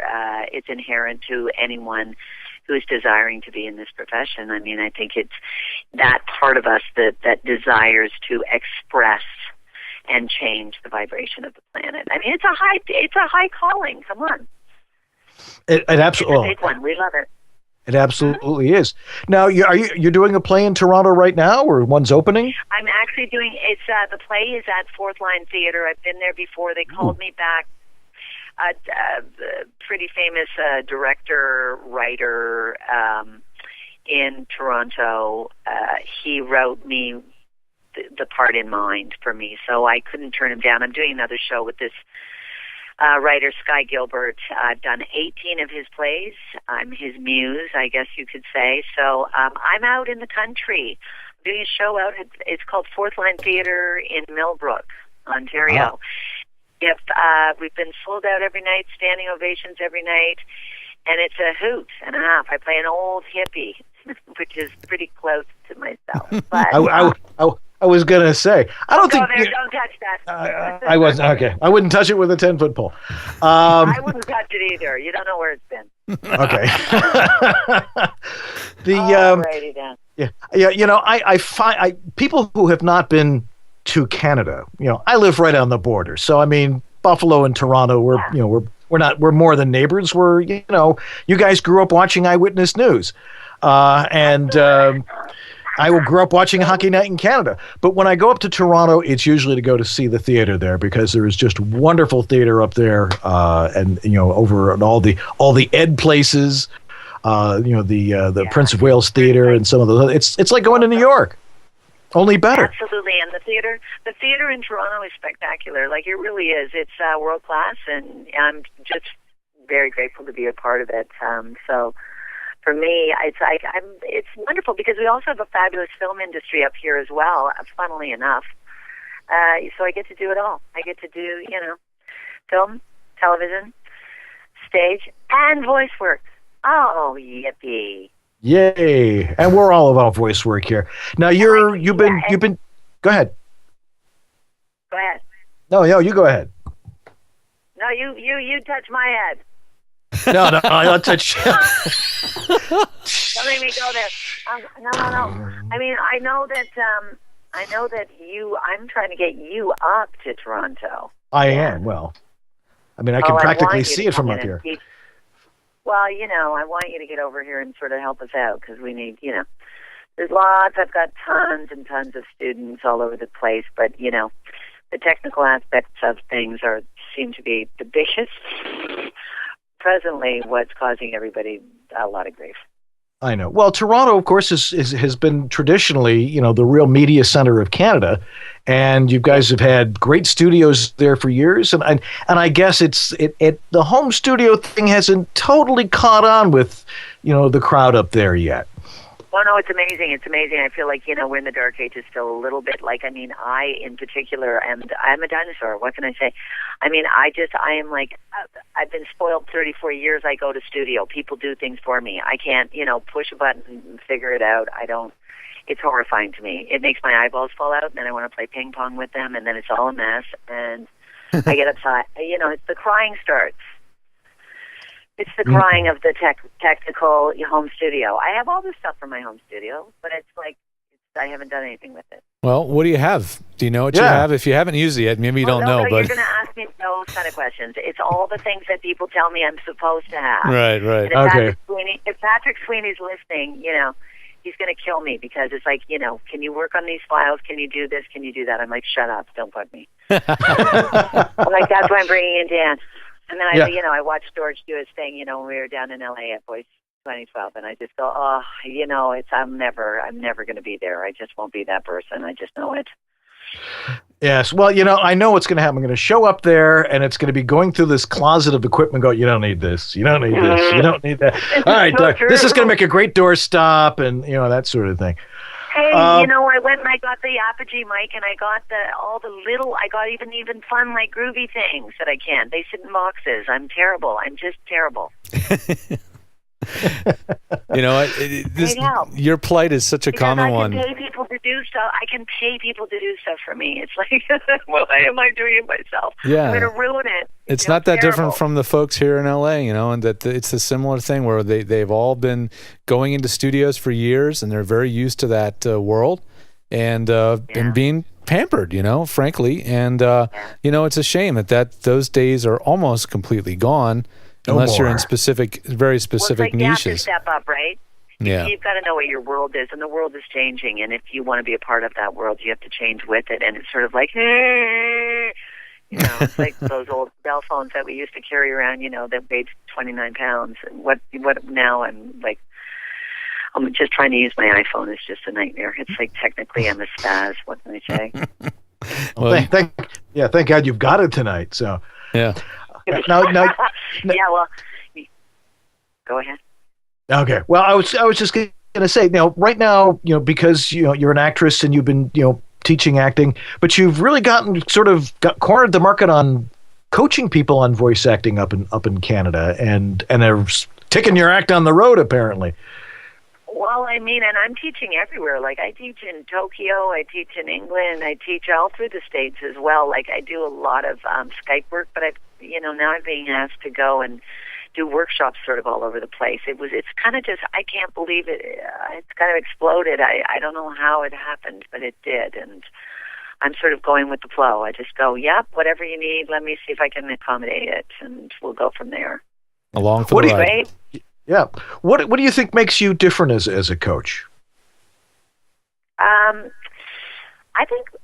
It's inherent to anyone who is desiring to be in this profession. I think it's that part of us that desires to express and change the vibration of the planet. It's a high calling. Come on. It absolutely. It's a big one. We love it. It absolutely is. Now, you're doing a play in Toronto right now, or one's opening? I'm actually doing the play is at Fourth Line Theatre. I've been there before. They called me back. Pretty famous director, writer in Toronto. He wrote me the part in mind for me, so I couldn't turn him down. I'm doing another show with this writer, Sky Gilbert. I've done 18 of his plays. I'm his muse, I guess you could say. So I'm out in the country doing a show out. It's called Fourth Line Theatre in Millbrook, Ontario. We've been sold out every night, standing ovations every night, and it's a hoot and a half. I play an old hippie, which is pretty close to myself. But I was gonna say, don't touch that. I wasn't okay. I wouldn't touch it with a 10-foot pole. I wouldn't touch it either. You don't know where it's been. Okay. Alrighty then. Yeah. I find people who have not been to Canada. I live right on the border, so Buffalo and Toronto. We're more than neighbors. You guys grew up watching Eyewitness News, and. I grew up watching Hockey Night in Canada, but when I go up to Toronto, it's usually to go to see the theater there because there is just wonderful theater up there, and over at all the Ed places, the Prince of Wales Theater and some of those. It's like going to New York, only better. Absolutely, and the theater in Toronto is spectacular. Like it really is. It's world class, and I'm just very grateful to be a part of it. So. For me, it's wonderful because we also have a fabulous film industry up here as well, funnily enough. So I get to do it all. I get to do, film, television, stage, and voice work. Oh, yippee. Yay. And we're all about voice work here. Now you've been go ahead. Go ahead. No, you go ahead. No, you touch my head. No, I'll touch you. Don't make me go there. No. I know that I'm trying to get you up to Toronto. I am. Well, I can practically see it from up here. Well, I want you to get over here and sort of help us out because we need, there's lots. I've got tons and tons of students all over the place, but, the technical aspects of things seem to be the biggest. Presently, what's causing everybody a lot of grief. I know. Well, Toronto, of course, has been traditionally, the real media center of Canada, and you guys have had great studios there for years. And I guess the home studio thing hasn't totally caught on with, the crowd up there yet. Well, no, it's amazing. It's amazing. I feel like, we're in the dark ages still a little bit. I, in particular, I'm a dinosaur. What can I say? I've been spoiled 34 years. I go to studio. People do things for me. I can't, push a button and figure it out. It's horrifying to me. It makes my eyeballs fall out, and then I want to play ping pong with them, and then it's all a mess, and I get upset. It's the crying starts. It's the crying of the technical home studio. I have all this stuff from my home studio, but it's like I haven't done anything with it. Well, what do you have? Do you know what you have? If you haven't used it yet, maybe you don't know. But you're going to ask me those kind of questions. It's all the things that people tell me I'm supposed to have. Right. And if Okay. Patrick Sweeney's listening, he's going to kill me because it's like, you know, can you work on these files? Can you do this? Can you do that? I'm like, shut up. Don't bug me. I'm like, that's why I'm bringing in Dan. And then I watched George do his thing, you know, when we were down in LA at Voice 2012, and I just go, oh, you know, I'm never going to be there. I just won't be that person. I just know it. Yes. Well, you know, I know what's going to happen. I'm going to show up there, and it's going to be going through this closet of equipment. Go, you don't need this. You don't need this. You don't need that. All right, this is going to make a great doorstop, and you know that sort of thing. Hey, you know, I went and I got the Apogee mic, and I got I got even fun, like, groovy things that I can. They sit in boxes. I'm terrible. I'm just terrible. You know, your plight is such a common one. I can pay people to do stuff. I can pay people to do stuff for me. It's like, well, why am I doing it myself? Yeah. I'm going to ruin it. It's not that different from the folks here in LA, you know, and that it's a similar thing where they've all been going into studios for years, and they're very used to that world and being pampered, you know, frankly. And, you know, it's a shame that those days are almost completely gone. Unless you're in very specific niches. You have to step up, right? Yeah. You've got to know what your world is, and the world is changing. And if you want to be a part of that world, you have to change with it. And it's sort of like, you know, it's like those old cell phones that we used to carry around, you know, that weighed 29 pounds. And what now I'm just trying to use my iPhone is just a nightmare. It's like technically I'm a spaz. What can I say? Well, thank God you've got it tonight. So yeah. Now, yeah, well, go ahead. Okay. Well, I was just going to say, now, right now, you know, because, you know, you're an actress and you've been, you know, teaching acting, but you've really got cornered the market on coaching people on voice acting up in Canada, and they're taking your act on the road, apparently. Well, I mean, and I'm teaching everywhere. Like, I teach in Tokyo, I teach in England, I teach all through the States as well. Like, I do a lot of Skype work, but now I'm being asked to go and do workshops sort of all over the place. It's kind of just, I can't believe it. It's kind of exploded. I don't know how it happened, but it did. And I'm sort of going with the flow. I just go, yep, whatever you need, let me see if I can accommodate it, and we'll go from there. Along for the ride. Right? Yeah. What do you think makes you different as a coach?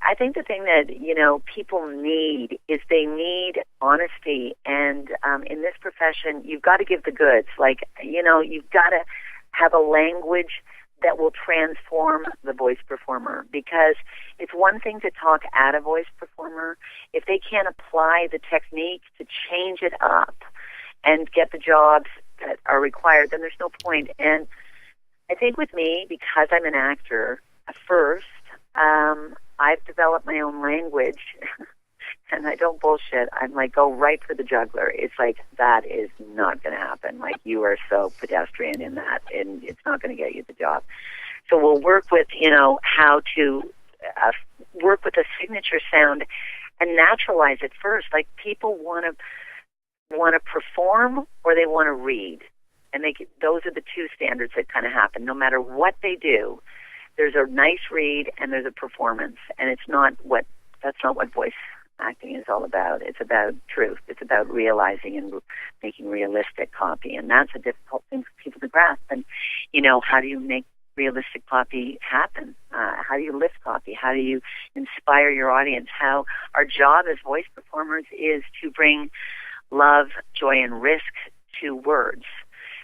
I think the thing that, you know, people need is they need honesty, and in this profession, you've got to give the goods. Like, you know, you've got to have a language that will transform the voice performer, because it's one thing to talk at a voice performer. If they can't apply the technique to change it up and get the jobs that are required, then there's no point. And I think with me, because I'm an actor first, I've developed my own language, and I don't bullshit. I'm like, go right for the jugular. It's like, that is not going to happen. Like, you are so pedestrian in that, and it's not going to get you the job. So we'll work with, you know, how to work with a signature sound and naturalize it first. Like, people want to perform or they want to read, and those are the two standards that kind of happen. No matter what they do, there's a nice read and there's a performance, and that's not what voice acting is all about. It's about truth. It's about realizing and making realistic copy, and that's a difficult thing for people to grasp. And, you know, how do you make realistic copy happen? How do you lift copy? How do you inspire your audience? How our job as voice performers is to bring love, joy, and risk to words.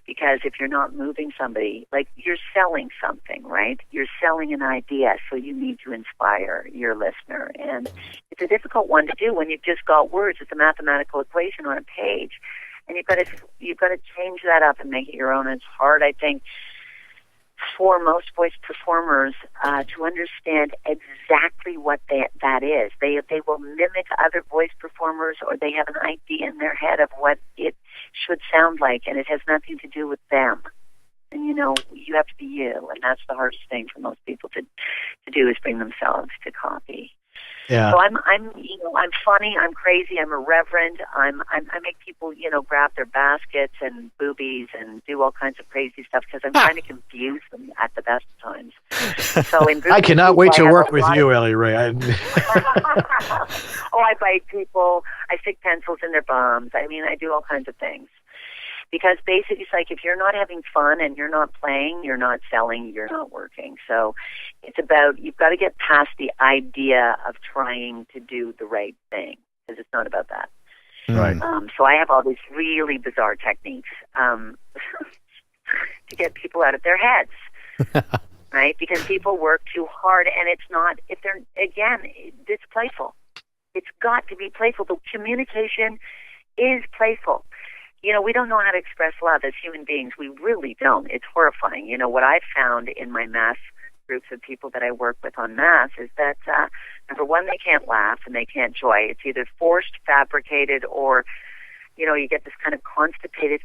Because if you're not moving somebody, like, you're selling something, right? You're selling an idea, so you need to inspire your listener. And it's a difficult one to do when you've just got words. It's a mathematical equation on a page, and you've got to change that up and make it your own. It's hard, I think, for most voice performers to understand exactly what that is. They will mimic other voice performers, or they have an idea in their head of what it should sound like, and it has nothing to do with them. And, you know, you have to be you, and that's the hardest thing for most people to do, is bring themselves to copy. Yeah. So I'm funny, I'm crazy, I'm irreverent, I make people, you know, grab their baskets and boobies and do all kinds of crazy stuff, because I'm trying to confuse them at the best of times. So I cannot wait to work with you, Ellie Ray. I bite people, I stick pencils in their bums. I mean, I do all kinds of things. Because basically it's like if you're not having fun and you're not playing, you're not selling, you're not working. So it's about, you've got to get past the idea of trying to do the right thing, because it's not about that. Right. So I have all these really bizarre techniques to get people out of their heads, right? Because people work too hard, and it's not, if they're, again, it's playful. It's got to be playful. The communication is playful. You know, we don't know how to express love as human beings. We really don't. It's horrifying. You know, what I've found in my mass groups of people that I work with on mass is that, number one, they can't laugh and they can't joy. It's either forced, fabricated, or, you know, you get this kind of constipated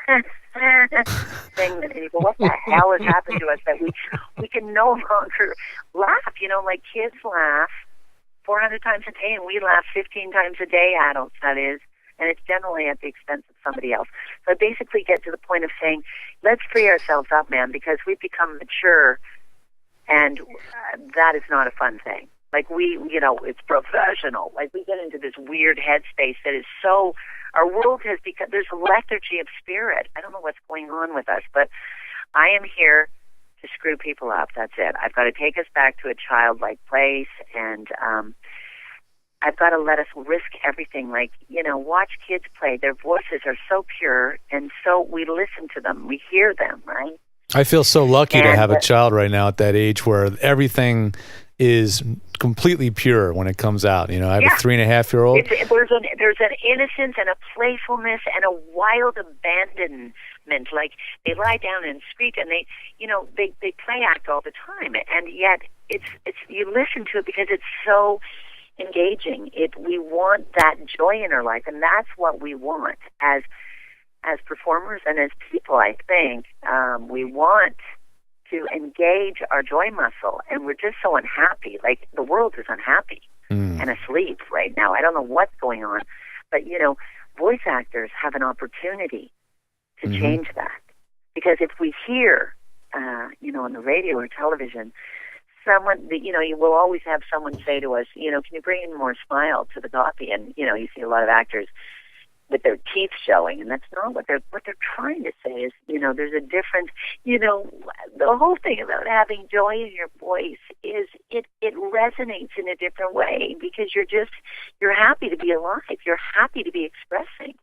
thing that you go, what the hell has happened to us that we can no longer laugh? You know, like kids laugh 400 times a day and we laugh 15 times a day, adults, that is. And it's generally at the expense of somebody else. So I basically get to the point of saying, let's free ourselves up, man, because we've become mature, and that is not a fun thing. Like you know, it's professional. Like we get into this weird headspace that is so, our world has become, there's a lethargy of spirit. I don't know what's going on with us, but I am here to screw people up. That's it. I've got to take us back to a childlike place, and I've got to let us risk everything. Like, you know, watch kids play. Their voices are so pure, and so we listen to them. We hear them, right? I feel so lucky to have a child right now at that age where everything is completely pure when it comes out. You know, I have a 3.5-year-old. There's an innocence and a playfulness and a wild abandonment. Like they lie down and screech, and they, you know, they play act all the time, and yet it's you listen to it because it's so engaging. We want that joy in our life, and that's what we want as performers and as people. I think we want to engage our joy muscle, and we're just so unhappy. Like the world is unhappy and asleep right now. I don't know what's going on, but you know, voice actors have an opportunity to change that, because if we hear, you know, on the radio or television, someone, you know, you will always have someone say to us, you know, can you bring in more smile to the copy? And, you know, you see a lot of actors with their teeth showing, and that's not what they're trying to say is, you know, there's a difference. You know, the whole thing about having joy in your voice is it resonates in a different way, because you're happy to be alive. You're happy to be expressing.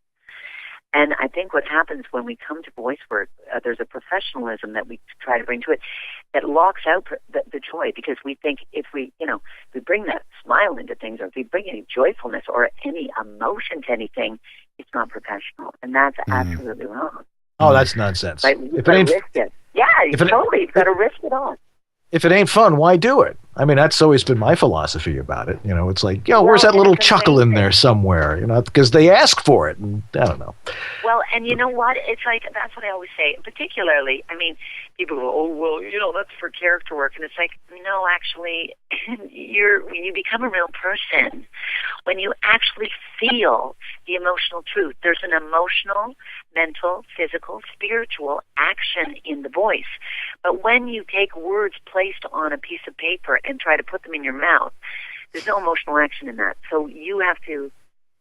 And I think what happens when we come to voice work, there's a professionalism that we try to bring to it that locks out the joy, because we think if we bring that smile into things, or if we bring any joyfulness or any emotion to anything, it's not professional. And that's absolutely wrong. Oh, that's nonsense. Like, you've got to risk it. Yeah, totally. You've got to risk it all. If it ain't fun, why do it? I mean, that's always been my philosophy about it. You know, it's like, yo, where's that little chuckle in there somewhere? You know, because they ask for it, and I don't know. Well, and you know what? It's like, that's what I always say. Particularly, I mean, people go, oh, well, you know, that's for character work. And it's like, no, actually, you become a real person when you actually feel the emotional truth. There's an emotional, mental, physical, spiritual action in the voice. But when you take words placed on a piece of paper and try to put them in your mouth, there's no emotional action in that. So you have to,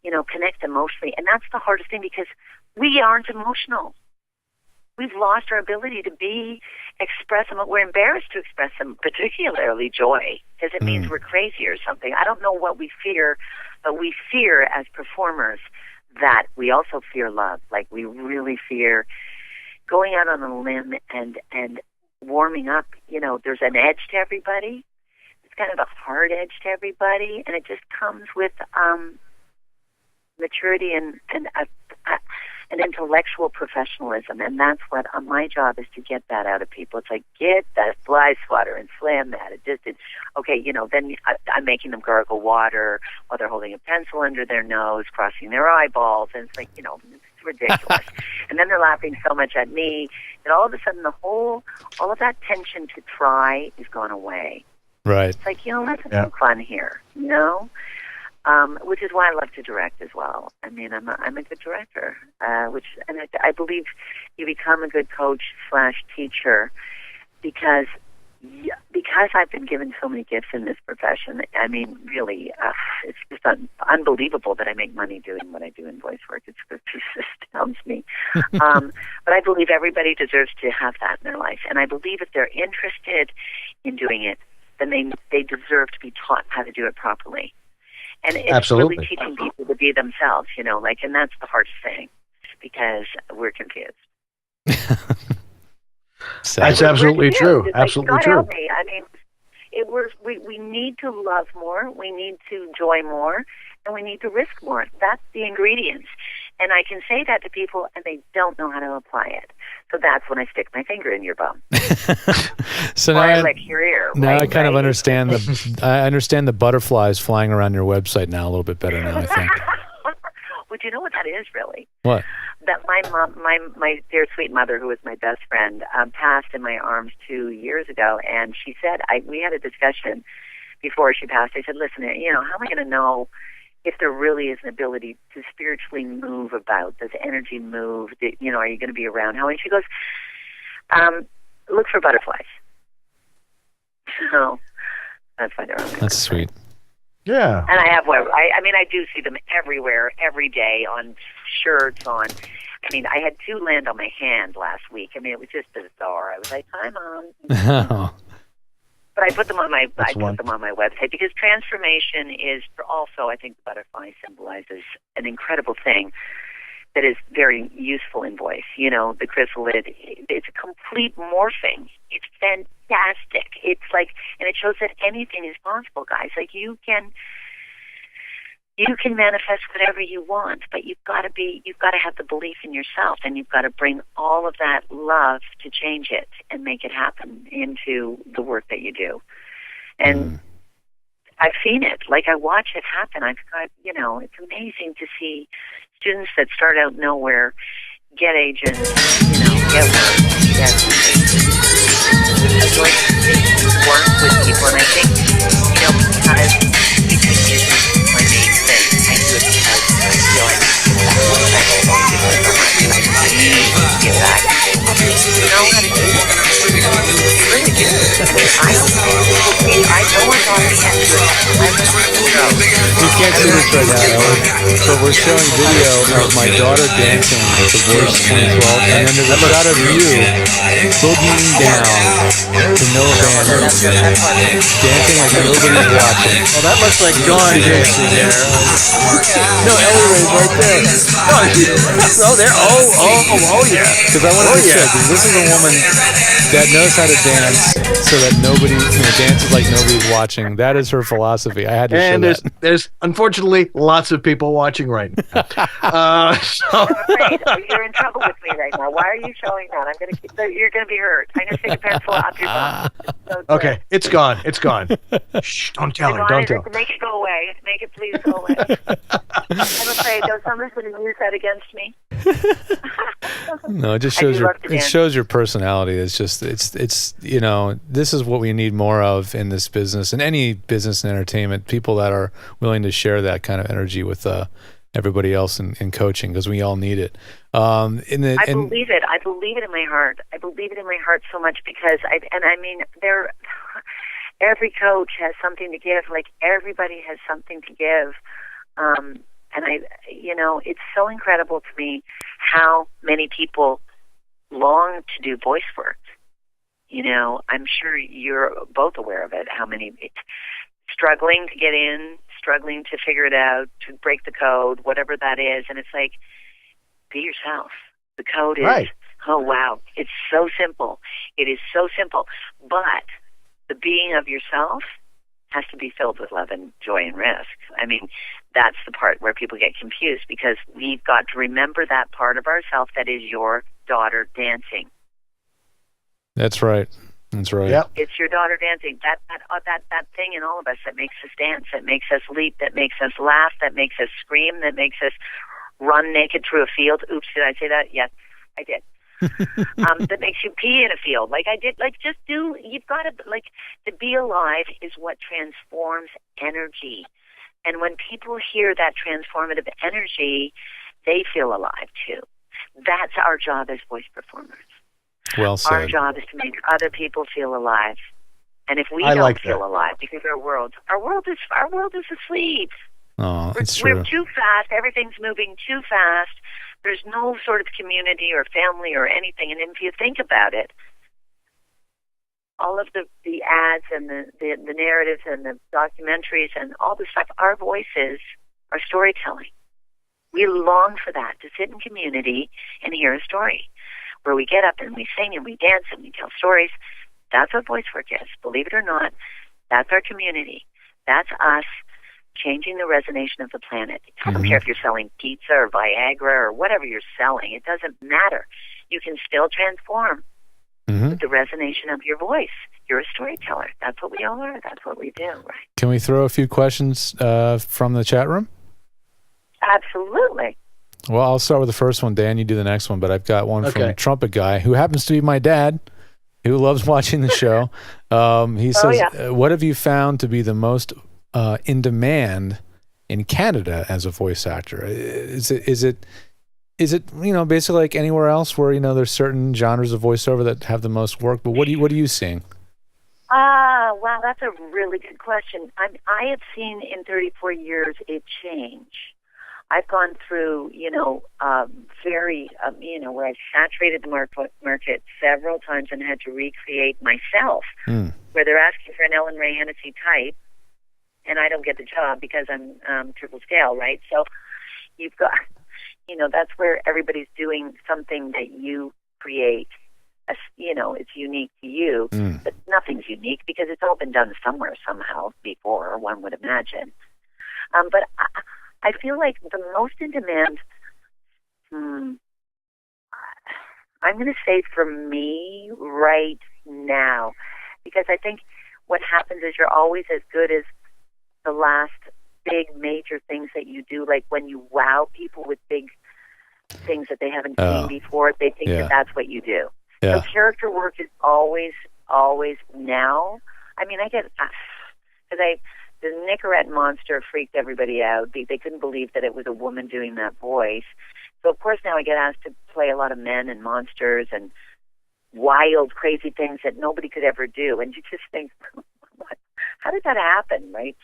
you know, connect emotionally. And that's the hardest thing, because we aren't emotional. We've lost our ability to express them. We're embarrassed to express them, particularly joy, because it means we're crazy or something. I don't know what we fear, but we fear as performers that we also fear love. Like we really fear going out on a limb and warming up. You know, there's an edge to everybody. It's kind of a hard edge to everybody, and it just comes with maturity and an intellectual professionalism, and that's what my job is, to get that out of people. It's like, get that fly swatter and slam that. Okay, you know, then I'm making them gargle water while they're holding a pencil under their nose, crossing their eyeballs, and it's like, you know, it's ridiculous. And then they're laughing so much at me that all of a sudden all of that tension to try is gone away. Right. It's like, you know, let's have some fun here, you know? Which is why I love to direct as well. I mean, I'm a good director, and I believe you become a good coach / teacher because because I've been given so many gifts in this profession, I mean, really, it's just unbelievable that I make money doing what I do in voice work. It just astounds me. But I believe everybody deserves to have that in their life. And I believe if they're interested in doing it, then they deserve to be taught how to do it properly. And it's really teaching people to be themselves, you know, like, and that's the hardest thing because we're confused. That's absolutely true. Absolutely God true. Help me. I mean, we need to love more, we need to joy more, and we need to risk more. That's the ingredients. And I can say that to people, and they don't know how to apply it. So that's when I stick my finger in your bum. So or now, like your ear. Now right, I kind of right? understand I understand the butterflies flying around your website now a little bit better now, I think. Well, do you know what that is, really? What? That my mom, my dear sweet mother, who was my best friend, passed in my arms 2 years ago, and she said, we had a discussion before she passed. I said, listen, you know, how am I going to know if there really is an ability to spiritually move about? Does energy move? You know, are you going to be around? How? And she goes, look for butterflies. So that's why they're on my That's website. sweet. Yeah. And I have I mean, I do see them everywhere, every day, on shirts, I mean, I had 2 land on my hand last week. I mean, it was just bizarre. I was like, hi, Mom. But I put them on my website because transformation is also, I think the butterfly symbolizes an incredible thing that is very useful in voice. You know, the chrysalid, it's a complete morphing. It's fantastic. It's like, and it shows that anything is possible, guys. Like you can manifest whatever you want, but you've got to have the belief in yourself, and you've got to bring all of that love to change it and make it happen into the work that you do. And I've seen it. Like, I watch it happen. I've got, you know, it's amazing to see students that start out nowhere get agents, you know, get work, get work with people. And I think, you know, because teaching isn't my main thing, I do it because I feel like I give back. You know how to do it. Really do. I know what's on the end of it. You can't see this right now, Ellie, but we're showing video of my daughter dancing with the Voice 2012, and then there's a shot of you boogieing down to no abandon, dancing like nobody's watching. Well, that looks like Dawn dancing there. No, Ellie Ray's right there. Oh, there. Oh, yeah. Because I wanted to say, this is a woman that knows how to dance so that nobody, you know, dances like nobody's watching. That is her philosophy. I had to show that. And there's unfortunately lots of people watching right now. I'm afraid you're in trouble with me right now. Why are you showing that? You're going to be hurt. I'm going to stick a pencil up your bum. So okay, it's gone. It's gone. Shh, don't tell her. Don't tell her. Make it go away. Make it please go away. I'm afraid somebody's going to use that against me. No, it just shows your personality. It's just it's you know, this is what we need more of in this business, in any business and entertainment. People that are willing to share that kind of energy with everybody else in coaching, because we all need it. I believe it. I believe it in my heart. I believe it in my heart so much because every coach has something to give. Like, everybody has something to give. And it's so incredible to me how many people long to do voice work. You know, I'm sure you're both aware of it, how many struggling to get in, struggling to figure it out, to break the code, whatever that is. And it's like, be yourself. The code is, right. Oh, wow, it's so simple. It is so simple. But the being of yourself has to be filled with love and joy and risk. I mean, that's the part where people get confused, because we've got to remember that part of ourself that is your daughter dancing. That's right. That's right. Yep. It's your daughter dancing. That thing in all of us that makes us dance, that makes us leap, that makes us laugh, that makes us scream, that makes us run naked through a field. Oops, did I say that? Yes, I did. That makes you pee in a field, like I did. Like, just do. You've got to, like, to be alive is what transforms energy. And when people hear that transformative energy, they feel alive too. That's our job as voice performers. Well said. Our job is to make other people feel alive. And if we I don't like feel that. alive, because our world is asleep. Oh, it's true. We're too fast. Everything's moving too fast. There's no sort of community or family or anything. And if you think about it, all of the ads and the narratives and the documentaries and all the stuff, our voices are storytelling. We long for that, to sit in community and hear a story, where we get up and we sing and we dance and we tell stories. That's what voice work is. Believe it or not, that's our community. That's us changing the resonation of the planet. I don't care if you're selling pizza or Viagra or whatever you're selling. It doesn't matter. You can still transform with the resonation of your voice. You're a storyteller. That's what we all are. That's what we do, right? Can we throw a few questions from the chat room? Absolutely. Well, I'll start with the first one, Dan. You do the next one, but I've got one from Trumpet Guy, who happens to be my dad, who loves watching the show. He says, what have you found to be the most in demand in Canada as a voice actor? Is it basically like anywhere else where there's certain genres of voiceover that have the most work? But what are you seeing? Wow, that's a really good question. I have seen in 34 years a change. I've gone through, where I've saturated the market several times and had to recreate myself, where they're asking for an Elley Ray Hennessy type, and I don't get the job because I'm triple scale, right? So you've got, that's where everybody's doing something that you create. It's unique to you, but nothing's unique because it's all been done somewhere, somehow, before, one would imagine. But I feel like the most in demand, I'm going to say for me right now, because I think what happens is you're always as good as the last big major things that you do, like when you wow people with big things that they haven't seen before, they think that that's what you do. Yeah. So character work is always now. I mean, I get, because the Nicorette monster freaked everybody out. They couldn't believe that it was a woman doing that voice. So, of course, now I get asked to play a lot of men and monsters and wild, crazy things that nobody could ever do. And you just think, how did that happen, right?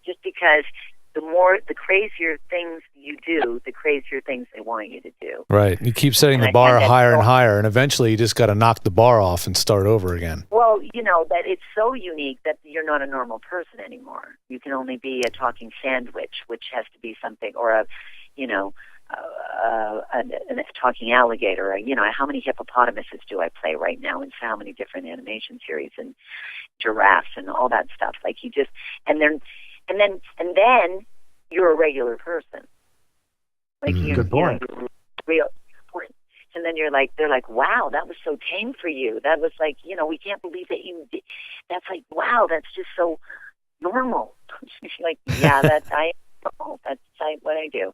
Just because the crazier things you do, the crazier things they want you to do. Right. You keep setting the bar higher and higher, and eventually you just got to knock the bar off and start over again. Well, that it's so unique that you're not a normal person anymore. You can only be a talking sandwich, which has to be something, or a talking alligator. How many hippopotamuses do I play right now in how many different animation series, and giraffes and all that stuff? Like you just, and then you're a regular person. Like good point. You're real. And then they're like, wow, that was so tame for you. That was like, we can't believe that you did. That's like, wow, that's just so normal. Like, yeah, that's what I do.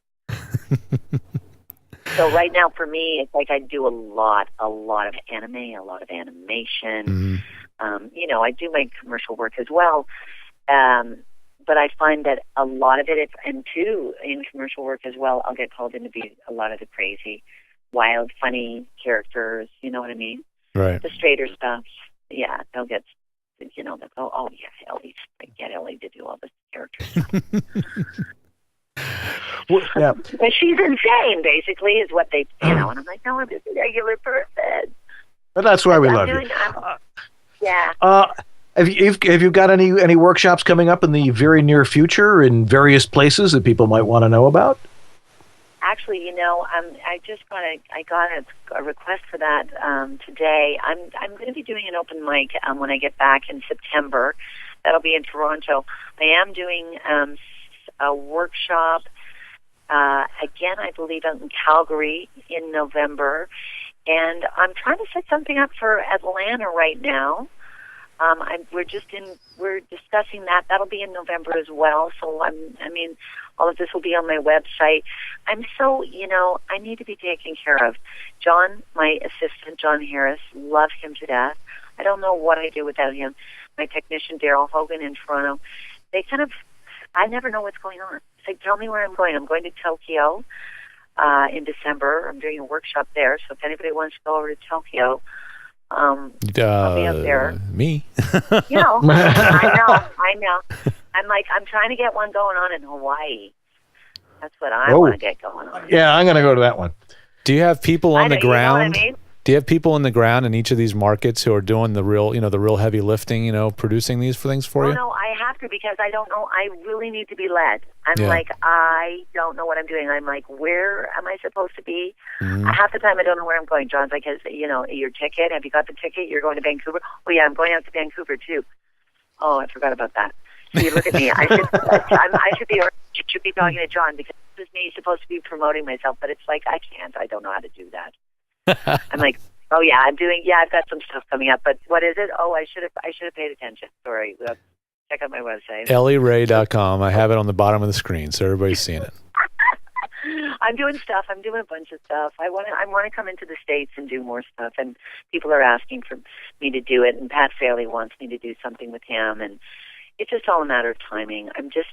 So right now for me, it's like I do a lot of anime, a lot of animation. I do my commercial work as well. But I find that a lot of it, and too, in commercial work as well, I'll get called in to be a lot of the crazy, wild, funny characters, you know what I mean? Right. The straighter stuff, yeah, they'll get, they'll go, oh, yeah, Ellie's, get Ellie to do all this character stuff. Well, yeah. But she's insane, basically, is what they, and I'm like, no, I'm just a regular person. But that's why we love you. Yeah. Have you got any workshops coming up in the very near future in various places that people might want to know about? Actually, I got a request for that today. I'm going to be doing an open mic when I get back in September. That'll be in Toronto. I am doing a workshop again, I believe, out in Calgary in November, and I'm trying to set something up for Atlanta right now. We're discussing that. That'll be in November as well. So all of this will be on my website. I'm so, I need to be taken care of. John, my assistant, John Harris, love him to death. I don't know what I do without him. My technician, Harlan Hogan in Toronto, I never know what's going on. It's like, tell me where I'm going. I'm going to Tokyo in December. I'm doing a workshop there. So if anybody wants to go over to Tokyo, I'll be up there. Me? You know, I know. I'm trying to get one going on in Hawaii. That's what I want to get going on. Yeah, I'm going to go to that one. Do you have people on the ground? You know what I mean? Do you have people in the ground in each of these markets who are doing the real heavy lifting, producing these things for you? No, I have to, because I don't know. I really need to be led. I don't know what I'm doing. I'm like, where am I supposed to be? Half the time I don't know where I'm going. John's like, your ticket, have you got the ticket? You're going to Vancouver? Oh, yeah, I'm going out to Vancouver, too. Oh, I forgot about that. See, look at me. I should be talking to John, because this is me supposed to be promoting myself, but it's like, I can't. I don't know how to do that. I'm like, oh yeah, I've got some stuff coming up, but what is it? Oh, I should have paid attention. Sorry. Check out my website. ElleyRay.com. I have it on the bottom of the screen, so everybody's seeing it. I'm doing stuff. I'm doing a bunch of stuff. I want to come into the States and do more stuff, and people are asking for me to do it, and Pat Fairley wants me to do something with him, and it's just all a matter of timing. I'm just,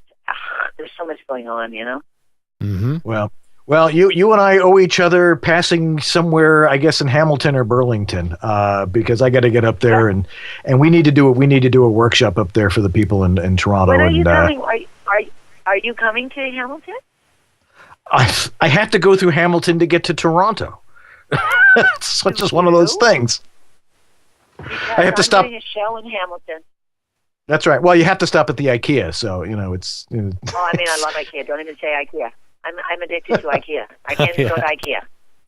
there's so much going on, Mm-hmm. Well, you and I owe each other passing somewhere, I guess, in Hamilton or Burlington, because I got to get up there, and we need to do a workshop up there for the people in Toronto. When are you coming? Are you coming to Hamilton? I have to go through Hamilton to get to Toronto. It's just one of those things. I have to stop. I'm doing a show in Hamilton. That's right. Well, you have to stop at the IKEA, so it's. Oh, I mean, I love IKEA. Don't even say IKEA. I'm addicted to IKEA. I can't even go to IKEA.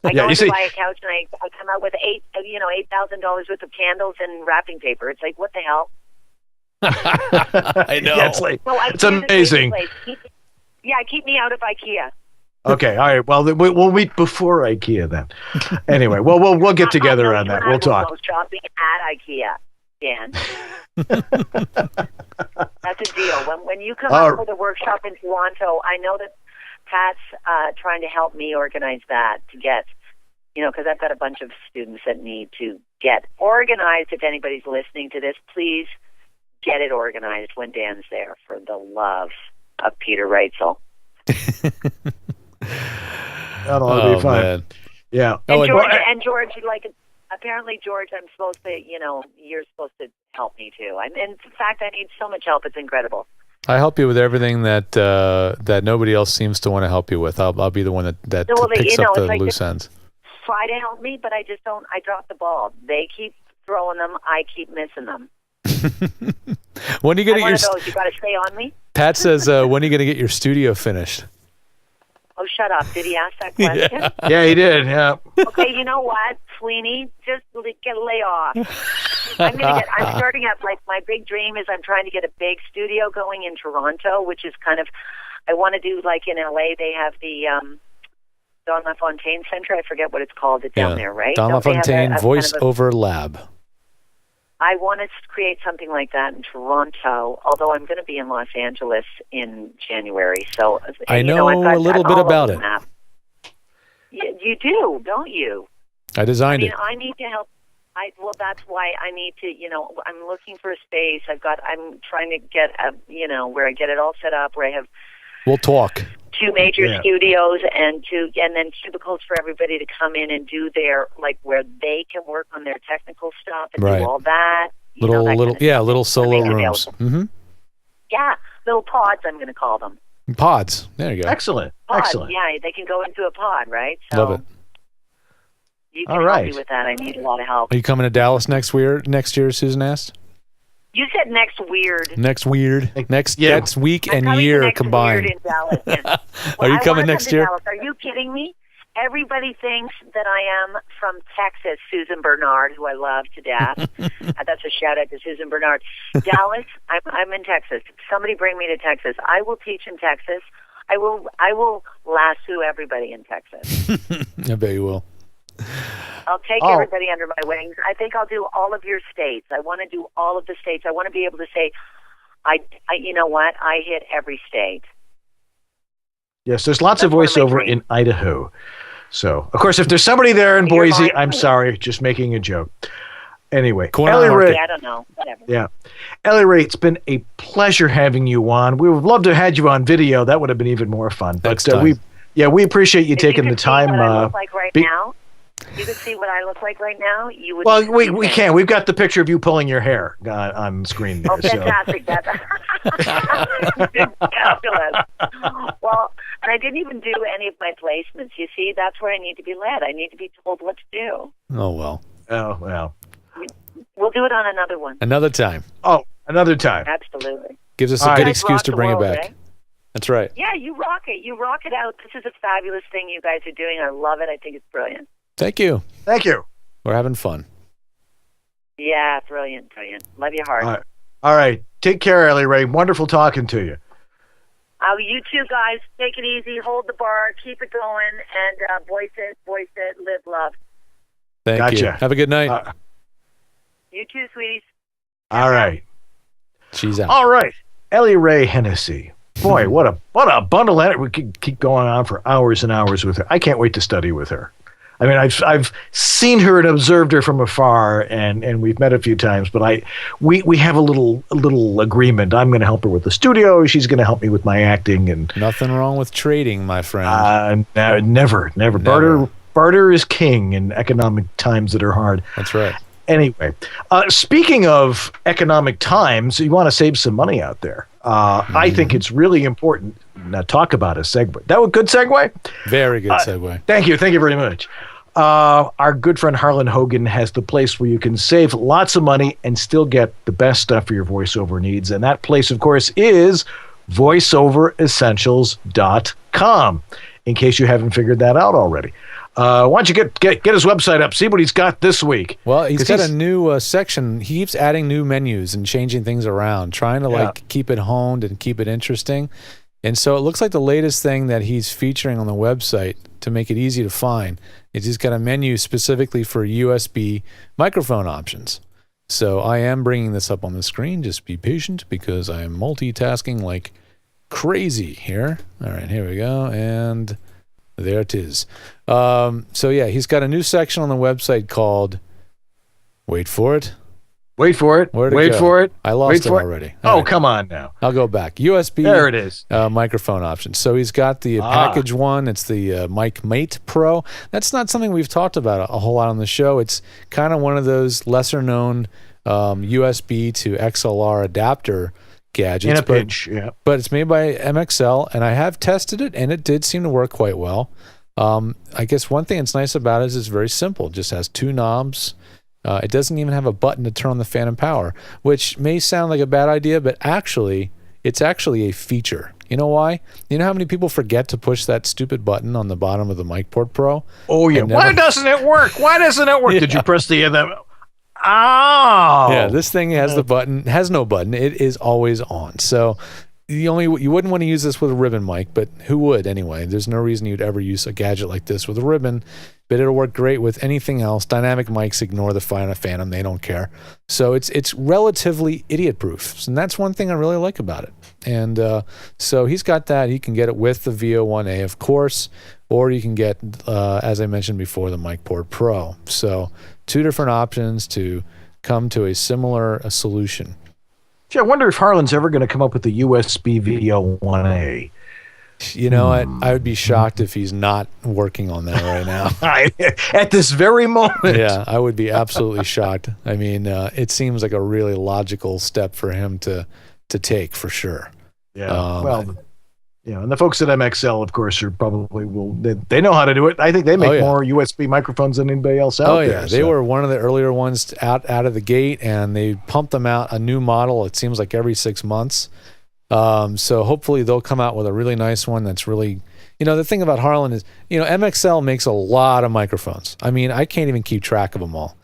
I go to buy a couch, and I come out with $8,000 worth of candles and wrapping paper. It's like, what the hell? I know. Yeah, it's amazing. Keep me out of IKEA. Okay, all right. Well, we'll meet before IKEA then. Anyway, we'll get together on that. We'll talk. I will go shopping at IKEA, Dan. That's a deal. When you come out for the workshop in Toronto, I know that Pat's trying to help me organize that to get, because I've got a bunch of students that need to get organized. If anybody's listening to this, please get it organized when Dan's there, for the love of Peter Reitzel. That'll be fun. Man. Yeah. And George, apparently, George, I'm supposed to, you're supposed to help me too. In fact, I need so much help. It's incredible. I help you with everything that nobody else seems to want to help you with. I'll be the one that picks up the loose ends. Try to help me, but I just don't. I drop the ball. They keep throwing them. I keep missing them. When are you going to get your? You got to stay on me. Pat says, when are you going to get your studio finished? Oh, shut up. Did he ask that question? Yeah, he did. Yeah. Okay, you know what, Sweeney? Just lay off. I'm starting up, my big dream is I'm trying to get a big studio going in Toronto, which is kind of, I want to do in LA, they have the Don LaFontaine Center. I forget what it's called. It's down there, right? Don LaFontaine Voice Over Lab. I want to create something like that in Toronto, although I'm going to be in Los Angeles in January. So I know a little bit about it. You do, don't you? I designed it. I need to help. That's why I need to, I'm looking for a space. I'm trying to get, where I get it all set up, where I have. We'll talk. 2 major studios and then cubicles for everybody to come in and do their, where they can work on their technical stuff and do all that. Little solo rooms. Mm-hmm. Yeah, little pods, I'm going to call them. Pods. There you go. Excellent. Pods. Excellent. Yeah, they can go into a pod, right? So love it. You can help me with that. I need a lot of help. Are you coming to Dallas next year, Susan asked? You said next weird. Next week and year combined. Weird in Dallas. Yes. Are you coming next year? Dallas. Are you kidding me? Everybody thinks that I am from Texas, Susan Bernard, who I love to death. That's a shout out to Susan Bernard. Dallas, I'm in Texas. Somebody bring me to Texas. I will teach in Texas. I will lasso everybody in Texas. I bet you will. I'll take everybody under my wings. I think I'll do all of your states. I want to do all of the states. I want to be able to say, you know what? I hit every state. Yes, there's lots of voiceover in Idaho. So, of course, if there's somebody there in Boise, I'm sorry, just making a joke. Anyway, Elley Ray. I don't know. Whatever. Yeah. Elley Ray, it's been a pleasure having you on. We would love to have had you on video. That would have been even more fun. But we appreciate you taking the time. What I look like right now? you could see what I look like right now, you would. Well, we can. We've got the picture of you pulling your hair on screen there. Oh, fantastic! So. Fabulous. Well, and I didn't even do any of my placements. You see, that's where I need to be led. I need to be told what to do. Oh, well. Oh, well. We'll do it on another one. Another time. Oh, another time. Absolutely. Gives us a good excuse to bring it back. Eh? That's right. Yeah, you rock it. You rock it out. This is a fabulous thing you guys are doing. I love it. I think it's brilliant. Thank you. Thank you. We're having fun. Yeah, brilliant. Love you hard. All right. Take care, Ellie Ray. Wonderful talking to you. Oh, you two guys, take it easy. Hold the bar. Keep it going. And voice it, live, love. Thank you. Have a good night. You too, sweeties. All right. She's out. All right. Elley Ray Hennessy. Boy, what a bundle of it. We could keep going on for hours and hours with her. I can't wait to study with her. I mean, I've seen her and observed her from afar, and we've met a few times. But we have a little agreement. I'm going to help her with the studio. She's going to help me with my acting. And nothing wrong with trading, my friend. No, never. Barter is king in economic times that are hard. That's right. Anyway, speaking of economic times, you want to save some money out there. I think it's really important. Now, talk about a segue. That was a good segue? Very good segue. Thank you very much. Our good friend Harlan Hogan has the place where you can save lots of money and still get the best stuff for your voiceover needs. And that place, of course, is voiceoveressentials.com, in case you haven't figured that out already. Why don't you get his website up, see what he's got this week. Well, he's got a new section. He keeps adding new menus and changing things around, trying to keep it honed and keep it interesting. And so it looks like the latest thing that he's featuring on the website to make it easy to find is he's got a menu specifically for USB microphone options. So I am bringing this up on the screen. Just be patient because I am multitasking like crazy here. All right, here we go. And there it is. So yeah, he's got a new section on the website called, wait for it. Wait for it. Wait for it. I lost it already. Oh, come on now. I'll go back. USB. There it is. Microphone options. So he's got the package one. It's the Mic Mate Pro. That's not something we've talked about a whole lot on the show. It's kind of one of those lesser known USB to XLR adapter gadgets. In a pinch, yeah. But it's made by MXL, and I have tested it, and it did seem to work quite well. I guess one thing that's nice about it is it's very simple. It just has two knobs. It doesn't even have a button to turn on the phantom power, which may sound like a bad idea, but actually, it's actually a feature. You know why? You know how many people forget to push that stupid button on the bottom of the MicPort Pro? Oh, yeah. Why doesn't it work? Why doesn't it work? Yeah. Did you press the... Yeah, this thing has the button, has no button. It is always on. So you wouldn't want to use this with a ribbon mic, but who would anyway? There's no reason you'd ever use a gadget like this with a ribbon, but it'll work great with anything else. Dynamic mics ignore the phantom. They don't care. So it's relatively idiot-proof. And that's one thing I really like about it. And so he's got that. You can get it with the VO1A, of course, or you can get, as I mentioned before, the MicPort Pro. So two different options to come to a similar solution. Gee, I wonder if Harlan's ever going to come up with the USB VO1A. You know what? I would be shocked if he's not working on that right now. At this very moment. Yeah, I would be absolutely shocked. I mean, it seems like a really logical step for him to take, for sure. Yeah, and the folks at MXL, of course, are probably they know how to do it. I think they make more USB microphones than anybody else out there. They were one of the earlier ones out of the gate, and they pumped them out a new model. It seems like every 6 months. So hopefully they'll come out with a really nice one that's really, the thing about Harlan is, MXL makes a lot of microphones. I mean, I can't even keep track of them all.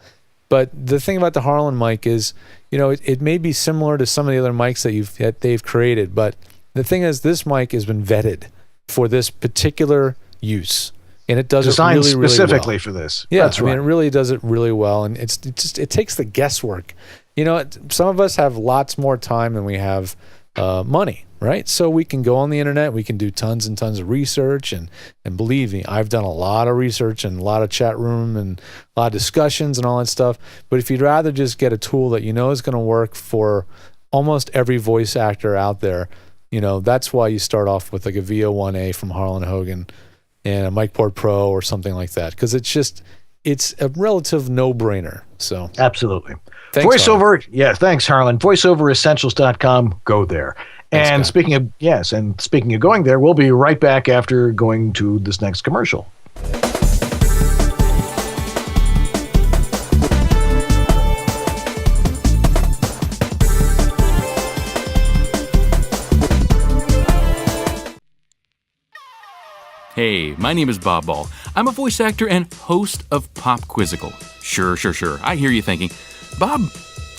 But the thing about the Harlan mic is, it may be similar to some of the other mics that they've created, but the thing is, this mic has been vetted for this particular use, and it does designed it really, specifically really well. For this. Yeah, that's right. It really does it really well, and it takes the guesswork. Some of us have lots more time than we have money, right? So we can go on the internet, we can do tons and tons of research, and believe me, I've done a lot of research and a lot of chat room and a lot of discussions and all that stuff. But if you'd rather just get a tool that is going to work for almost every voice actor out there, that's why you start off with like a VO1A from Harlan Hogan and a MicPort Pro or something like that, because it's just it's a relative no-brainer. So absolutely. Thanks, voiceover, Harlan. yeah, thanks, Harlan. VoiceOverEssentials.com. Go there. And speaking of going there, we'll be right back after going to this next commercial. Hey, my name is Bob Ball. I'm a voice actor and host of Pop Quizzical. Sure. I hear you thinking, Bob,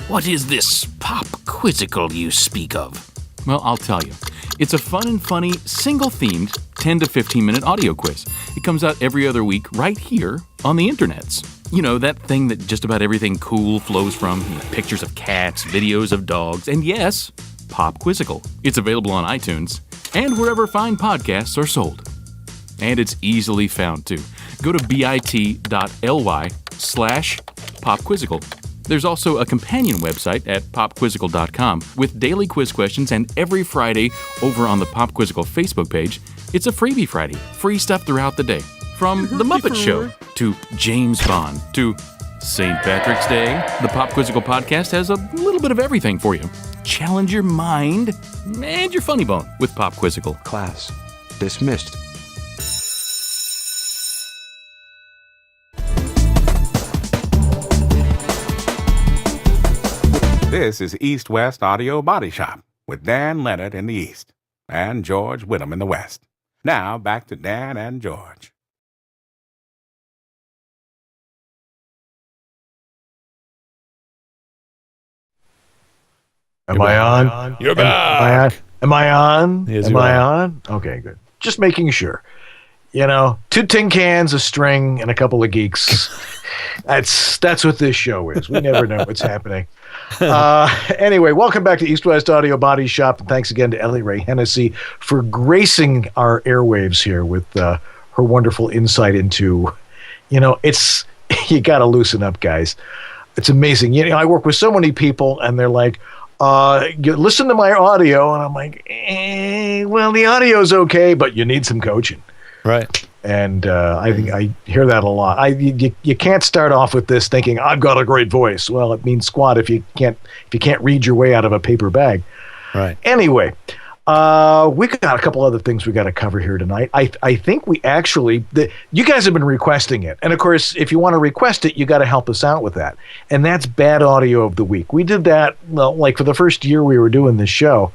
what is this Pop Quizzical you speak of? Well, I'll tell you. It's a fun and funny, single-themed 10 to 15-minute audio quiz. It comes out every other week right here on the internets. You know, that thing that just about everything cool flows from. Pictures of cats, videos of dogs, and yes, Pop Quizzical. It's available on iTunes and wherever fine podcasts are sold. And it's easily found, too. Go to bit.ly/popquizzical. There's also a companion website at popquizzical.com with daily quiz questions, and every Friday over on the Pop Quizzical Facebook page, it's a Freebie Friday. Free stuff throughout the day. From The Muppet Show to James Bond to St. Patrick's Day, the Pop Quizzical podcast has a little bit of everything for you. Challenge your mind and your funny bone with Pop Quizzical. Class dismissed. This is East West Audio Body Shop with Dan Leonard in the East and George Whittam in the West. Now back to Dan and George. Am I on? You're back. Am I on? Yes, Am I on? Okay, good. Just making sure. You know, 2 tin cans, a string, and a couple of geeks. That's what this show is. We never know what's happening. Anyway, welcome back to East West Audio Body Shop. And thanks again to Elley Ray Hennessy for gracing our airwaves here with her wonderful insight into, it's, you got to loosen up, guys. It's amazing. I work with so many people and they're like, you listen to my audio. And I'm like, well, the audio's okay, but you need some coaching. Right. And I think I hear that a lot. You can't start off with this thinking I've got a great voice. Well, it means squat if you can't read your way out of a paper bag. Right. Anyway, we got a couple other things we got to cover here tonight. I think we actually you guys have been requesting it, and of course, if you want to request it, you got to help us out with that. And that's bad audio of the week. We did that like for the first year we were doing this show,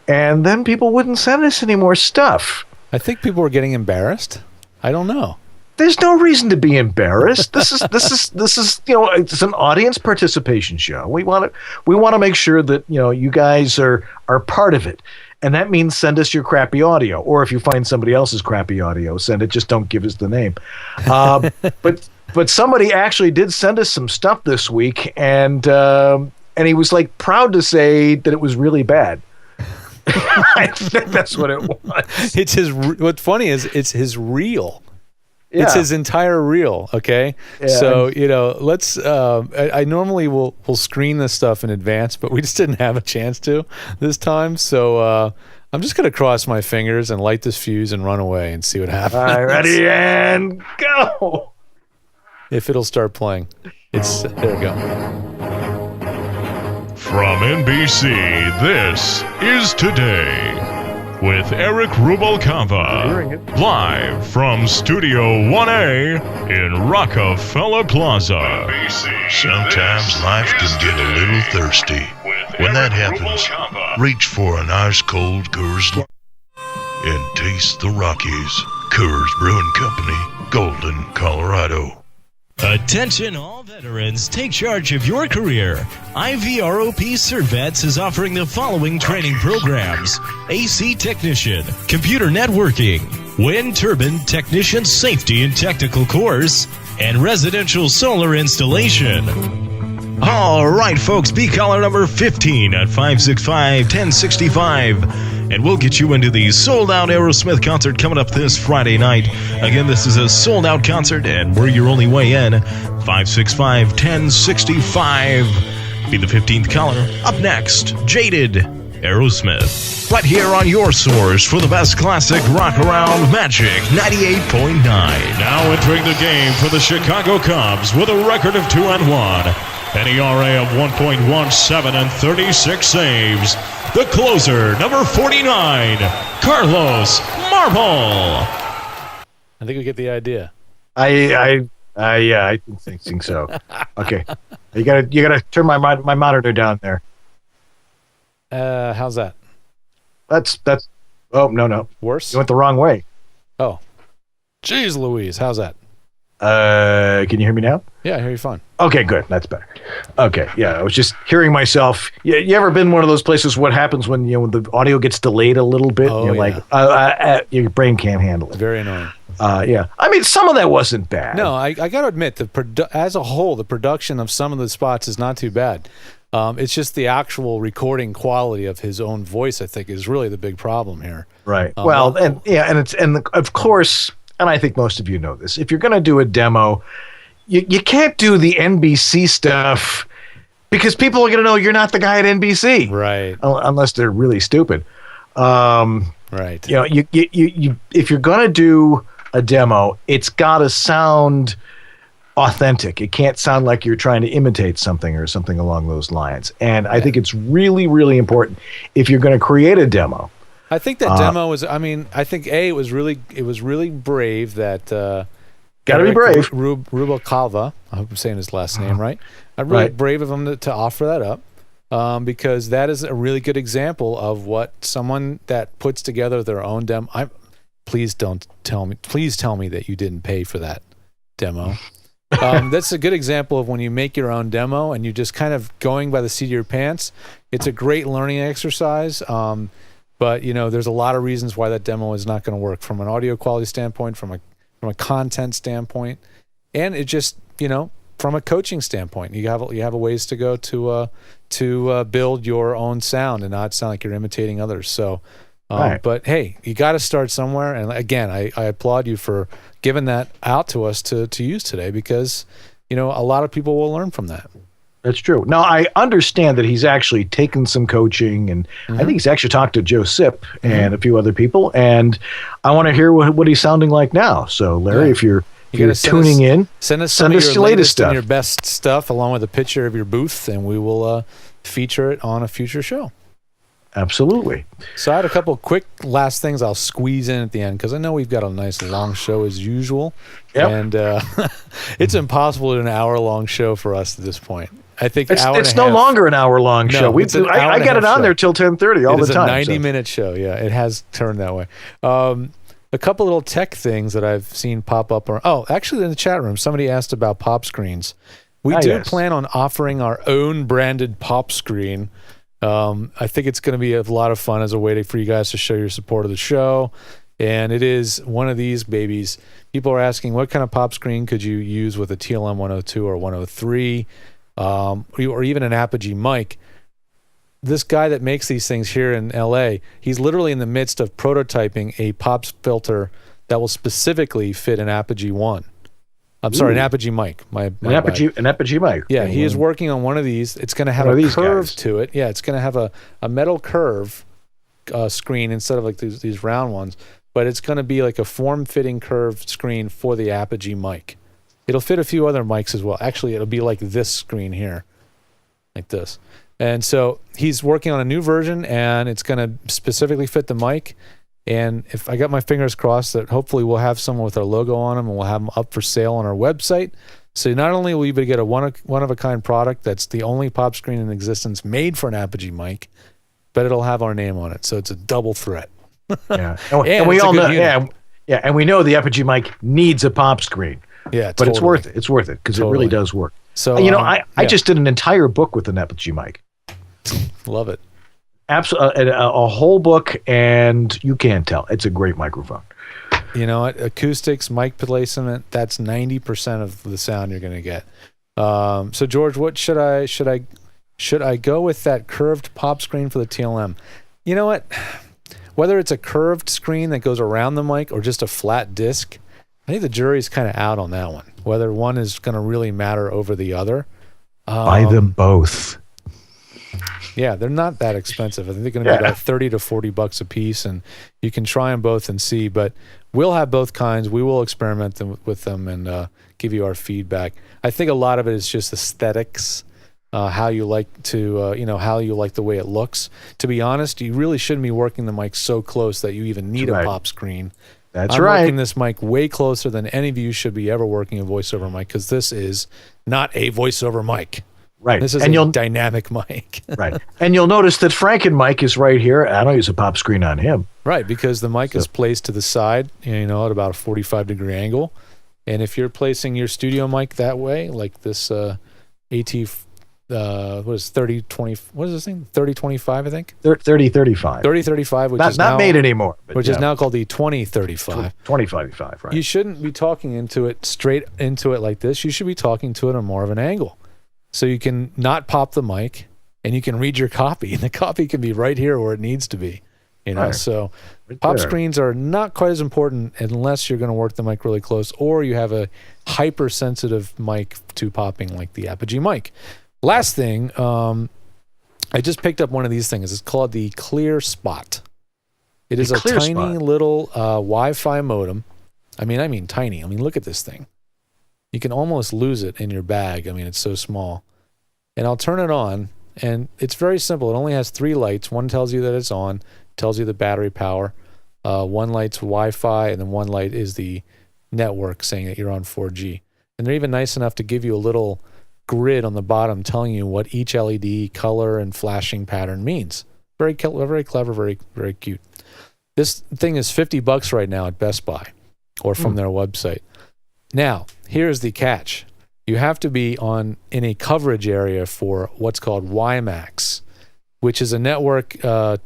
and then people wouldn't send us any more stuff. I think people were getting embarrassed. I don't know. There's no reason to be embarrassed. This is it's an audience participation show. We want to make sure that you guys are part of it, and that means send us your crappy audio, or if you find somebody else's crappy audio, send it. Just don't give us the name. But somebody actually did send us some stuff this week, and he was like proud to say that it was really bad. I think that's what it was. It's his. What's funny is it's his reel. Yeah. It's his entire reel. Okay. Yeah, so let's. I normally will screen this stuff in advance, but we just didn't have a chance to this time. So I'm just gonna cross my fingers and light this fuse and run away and see what happens. All right, ready and go. If it'll start playing, there we go. From NBC, this is Today with Eric Rubalcava, live from Studio 1A in Rockefeller Plaza. Sometimes life can get a little thirsty. When that happens, reach for an ice-cold Coors Light and taste the Rockies. Coors Brewing Company, Golden, Colorado. Attention all veterans, take charge of your career. IVROP Cervets is offering the following training programs: AC Technician, Computer Networking, Wind Turbine Technician Safety and Technical Course, and Residential Solar Installation. All right, folks, be caller number 15 at 565-1065. And we'll get you into the sold-out Aerosmith concert coming up this Friday night. Again, this is a sold-out concert, and we're your only way in. 565-1065. Be the 15th caller. Up next, Jaded. Aerosmith. Right here on your source for the best classic rock around Magic 98.9. Now entering the game for the Chicago Cubs with a record of 2-1. An ERA of 1.17 and 36 saves. The closer, number 49, Carlos Marble. I think we get the idea. I think so. Okay, you gotta turn my monitor down there. How's that? That's. Oh no. Worse. You went the wrong way. Oh, jeez, Louise. How's that? Can you hear me now? Yeah, I hear you fine. Okay, good. That's better. Okay, yeah, I was just hearing myself. You ever been one of those places? What happens when when the audio gets delayed a little bit? Oh, and you're like, your brain can't handle it. Very annoying. Yeah, I mean, some of that wasn't bad. No, I got to admit, as a whole, the production of some of the spots is not too bad. It's just the actual recording quality of his own voice, I think, is really the big problem here. Right. Of course, and I think most of you know this. If you're going to do a demo, you can't do the NBC stuff because people are going to know you're not the guy at NBC, right? Unless they're really stupid. Right. You if you're going to do a demo, it's got to sound authentic. It can't sound like you're trying to imitate something or something along those lines. And I think it's really, really important if you're going to create a demo. I think that demo was. I mean, I think it was really brave that. Got to be brave. Rubalcaba. I hope I'm saying his last name right. Really brave of him to offer that up, because that is a really good example of what someone that puts together their own demo. Please tell me that you didn't pay for that demo. That's a good example of when you make your own demo and you're just kind of going by the seat of your pants. It's a great learning exercise. But there's a lot of reasons why that demo is not going to work from an audio quality standpoint, from a content standpoint, and it just from a coaching standpoint. You have a ways to go to build your own sound and not sound like you're imitating others. So, but hey, you got to start somewhere. And again, I applaud you for giving that out to us to use today, because a lot of people will learn from that. That's true. Now, I understand that he's actually taken some coaching, and I think he's actually talked to Joe Sipp and a few other people, and I want to hear what he's sounding like now. So, Larry, if you're tuning in, send us your latest stuff. And your best stuff, along with a picture of your booth, and we will feature it on a future show. Absolutely. So I had a couple of quick last things I'll squeeze in at the end, because I know we've got a nice long show as usual. Yep. And it's impossible to do an hour-long show for us at this point. I think it's no longer an hour-long show. I got it on there till 10:30 all the time. It's a 90-minute show. Yeah, it has turned that way. A couple little tech things that I've seen pop up. Actually, in the chat room, somebody asked about pop screens. We do plan on offering our own branded pop screen. I think it's going to be a lot of fun as a way for you guys to show your support of the show. And it is one of these babies. People are asking, what kind of pop screen could you use with a TLM 102 or 103, or even an Apogee mic? This guy that makes these things here in LA, he's literally in the midst of prototyping a pop filter that will specifically fit an Apogee 1. I'm sorry, an Apogee mic. An Apogee mic. Yeah, he is working on one of these. It's going to have a curve to it. Yeah, it's going to have a metal curve screen instead of like these round ones. But it's going to be like a form-fitting curved screen for the Apogee mic. It'll fit a few other mics as well. Actually, it'll be like this screen here, like this. And so he's working on a new version, and it's going to specifically fit the mic. And if I got my fingers crossed that hopefully we'll have someone with our logo on them, and we'll have them up for sale on our website. So not only will you be able to get a one-of-a-kind product that's the only pop screen in existence made for an Apogee mic, but it'll have our name on it. So it's a double threat. Yeah, and we all know. Yeah, and we know the Apogee mic needs a pop screen. Yeah, but it's worth it. It's worth it because it really does work. So I just did an entire book with an Apogee mic. Love it. Absolutely, a whole book, and you can't tell. It's a great microphone. You know what? Acoustics, mic placement, that's 90% of the sound you're going to get. So George, what should I go with that curved pop screen for the TLM? You know what? Whether it's a curved screen that goes around the mic or just a flat disc, I think the jury's kind of out on that one. Whether one is going to really matter over the other. Buy them both. Yeah, they're not that expensive. I think they're going to be about $30 to $40 a piece, and you can try them both and see. But we'll have both kinds. We will experiment with them and give you our feedback. I think a lot of it is just aesthetics, how you like to, how you like the way it looks. To be honest, you really shouldn't be working the mic so close that you even need a pop screen. That's I'm right. working this mic way closer than any of you should be ever working a voiceover mic, because this is not a voiceover mic. Right. This is a dynamic mic. Right. And you'll notice that Franken mic is right here. I don't use a pop screen on him. Right, because the mic is placed to the side, at about a 45-degree angle. And if you're placing your studio mic that way, like this what is 3020? What is this thing? 3025, I think. 3035. 3035, which is not now made anymore, but which is now called the 2035. 2055, right? You shouldn't be talking into it straight into it like this. You should be talking to it on more of an angle, so you can not pop the mic and you can read your copy, and the copy can be right here where it needs to be. Right. So Right pop there. screens are not quite as important unless you're going to work the mic really close, or you have a hypersensitive mic to popping like the Apogee mic. Last thing, I just picked up one of these things. It's called the Clear Spot. It is a tiny little Wi-Fi modem. I mean tiny. Look at this thing. You can almost lose it in your bag. It's so small. And I'll turn it on, and it's very simple. It only has 3 lights. One tells you that it's on, tells you the battery power. One light's Wi-Fi, and then one light is the network saying that you're on 4G. And they're even nice enough to give you a little grid on the bottom telling you what each LED color and flashing pattern means. Very clever, very cute. This thing is $50 right now at Best Buy or from their website. Now, here's the catch. You have to be in a coverage area for what's called WiMAX, which is a network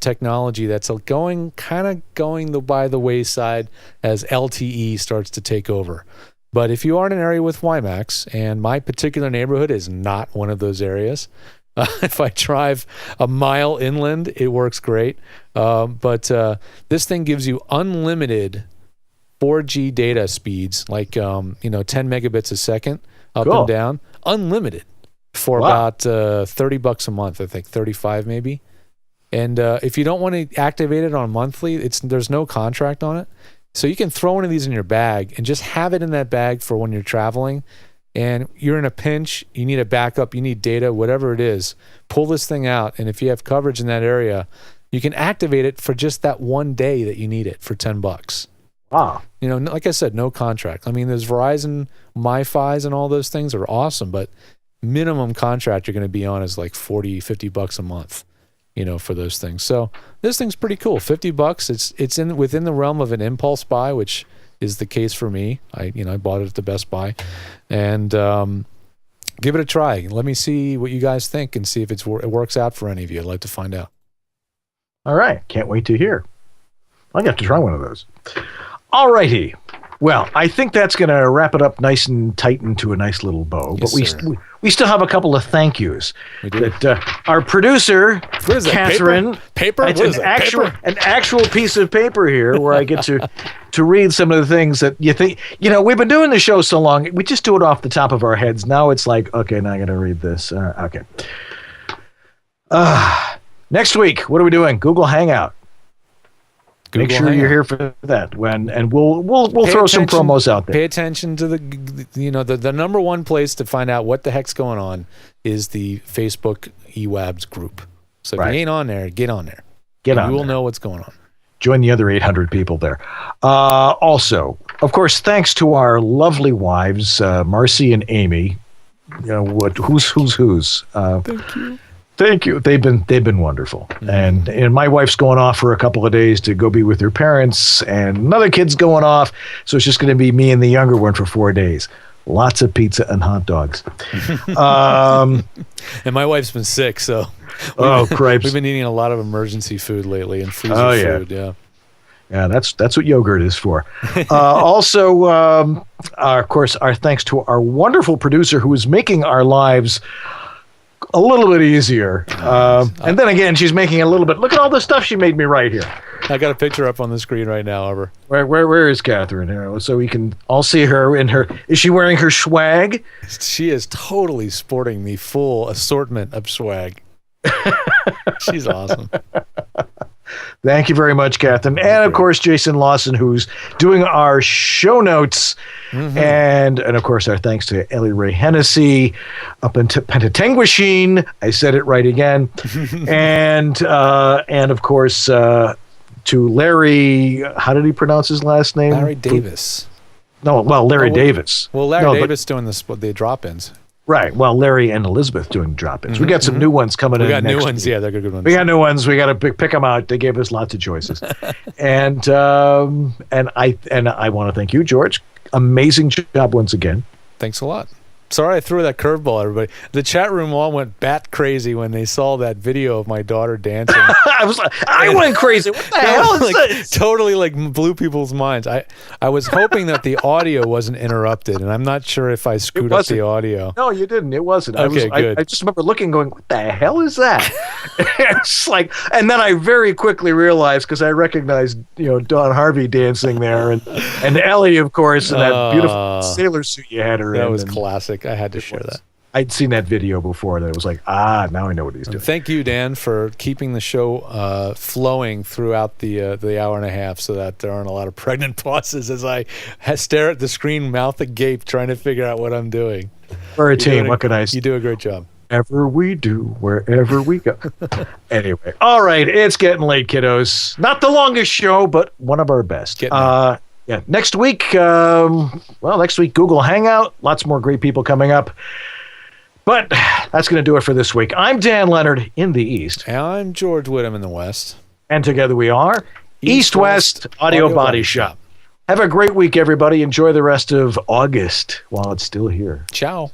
technology that's going by the wayside as LTE starts to take over. But if you are in an area with WiMAX, and my particular neighborhood is not one of those areas, if I drive a mile inland, it works great. But this thing gives you unlimited 4G data speeds, like 10 megabits a second up and down, unlimited for about $30 a month, I think, 35 maybe. And if you don't want to activate it on monthly, there's no contract on it. So you can throw one of these in your bag and just have it in that bag for when you're traveling and you're in a pinch, you need a backup, you need data, whatever it is, pull this thing out. And if you have coverage in that area, you can activate it for just that one day that you need it for $10. Wow. Like I said, no contract. There's Verizon, MiFis and all those things are awesome, but minimum contract you're going to be on is like $40-50 a month. For those things. So this thing's pretty cool. $50. It's within the realm of an impulse buy, which is the case for me. I bought it at the Best Buy, and give it a try. Let me see what you guys think and see if it works out for any of you. I'd like to find out. All right. Can't wait to hear. I'll have to try one of those. All righty. Well, I think that's going to wrap it up nice and tight into a nice little bow. Yes, but we still have a couple of thank yous. We do. That our producer, what is that, Catherine, paper? It's What is that, paper? an actual piece of paper here where I get to read some of the things that you think. We've been doing the show so long, we just do it off the top of our heads. Now it's like, okay, now I got to read this. Okay. Next week, what are we doing? Google Hangout. Make sure you're here for that. And we'll throw some promos out there. Pay attention to the number one place to find out what the heck's going on is the Facebook EWABS group. So if you ain't on there, get on there. You will know what's going on. Join the other 800 people there. Also, of course, thanks to our lovely wives, Marcy and Amy. Who's? Thank you. Thank you. They've been wonderful. And my wife's going off for a couple of days to go be with her parents, and another kid's going off. So it's just going to be me and the younger one for 4 days. Lots of pizza and hot dogs. And my wife's been sick, so cripes. We've been eating a lot of emergency food lately and freezer food. Yeah. Yeah, that's what yogurt is for. Also, of course, our thanks to our wonderful producer who is making our lives a little bit easier. And then again, she's making a little bit. Look at all the stuff she made me right here. I got a picture up on the screen right now, Arbor. Where is Catherine? So we can all see her in her. Is she wearing her swag? She is totally sporting the full assortment of swag. She's awesome. Thank you very much, Catherine. And, of course, Jason Lawson, who's doing our show notes. Mm-hmm. And, of course, our thanks to Elley Ray Hennessy up in Pentatanguishene. I said it right again. and, of course, to Larry, how did he pronounce his last name? Larry Davis. No, well, Larry Davis. Well, Larry Davis doing the drop-ins. Right. Well, Larry and Elizabeth doing drop-ins. We got some new ones coming in. We got new next ones. week. Yeah, they're good ones. We got new ones. We got to pick them out. They gave us lots of choices. and I want to thank you, George. Amazing job once again. Thanks a lot. Sorry I threw that curveball, everybody. The chat room all went bat crazy when they saw that video of my daughter dancing. I went crazy. What the hell is this? Totally blew people's minds. I was hoping that the audio wasn't interrupted, and I'm not sure if I screwed up the audio. No, you didn't. It wasn't. Okay, good. I just remember looking, going, "What the hell is that?" It's like, and then I very quickly realized because I recognized, Dawn Harvey dancing there, and Ellie, of course, in that beautiful sailor suit you had her in. That was classic. I had to share that. I'd seen that video before that it was like, now I know what he's doing. Thank you, Dan, for keeping the show flowing throughout the hour and a half so that there aren't a lot of pregnant pauses as I stare at the screen, mouth agape, trying to figure out what I'm doing. For a team, what can I say? You do a great job. Whatever we do, wherever we go. Anyway, all right, it's getting late, kiddos. Not the longest show, but one of our best. Yeah, next week, next week, Google Hangout. Lots more great people coming up. But that's going to do it for this week. I'm Dan Leonard in the East. And I'm George Whittam in the West. And together we are East-West Audio Body Shop. Have a great week, everybody. Enjoy the rest of August while it's still here. Ciao.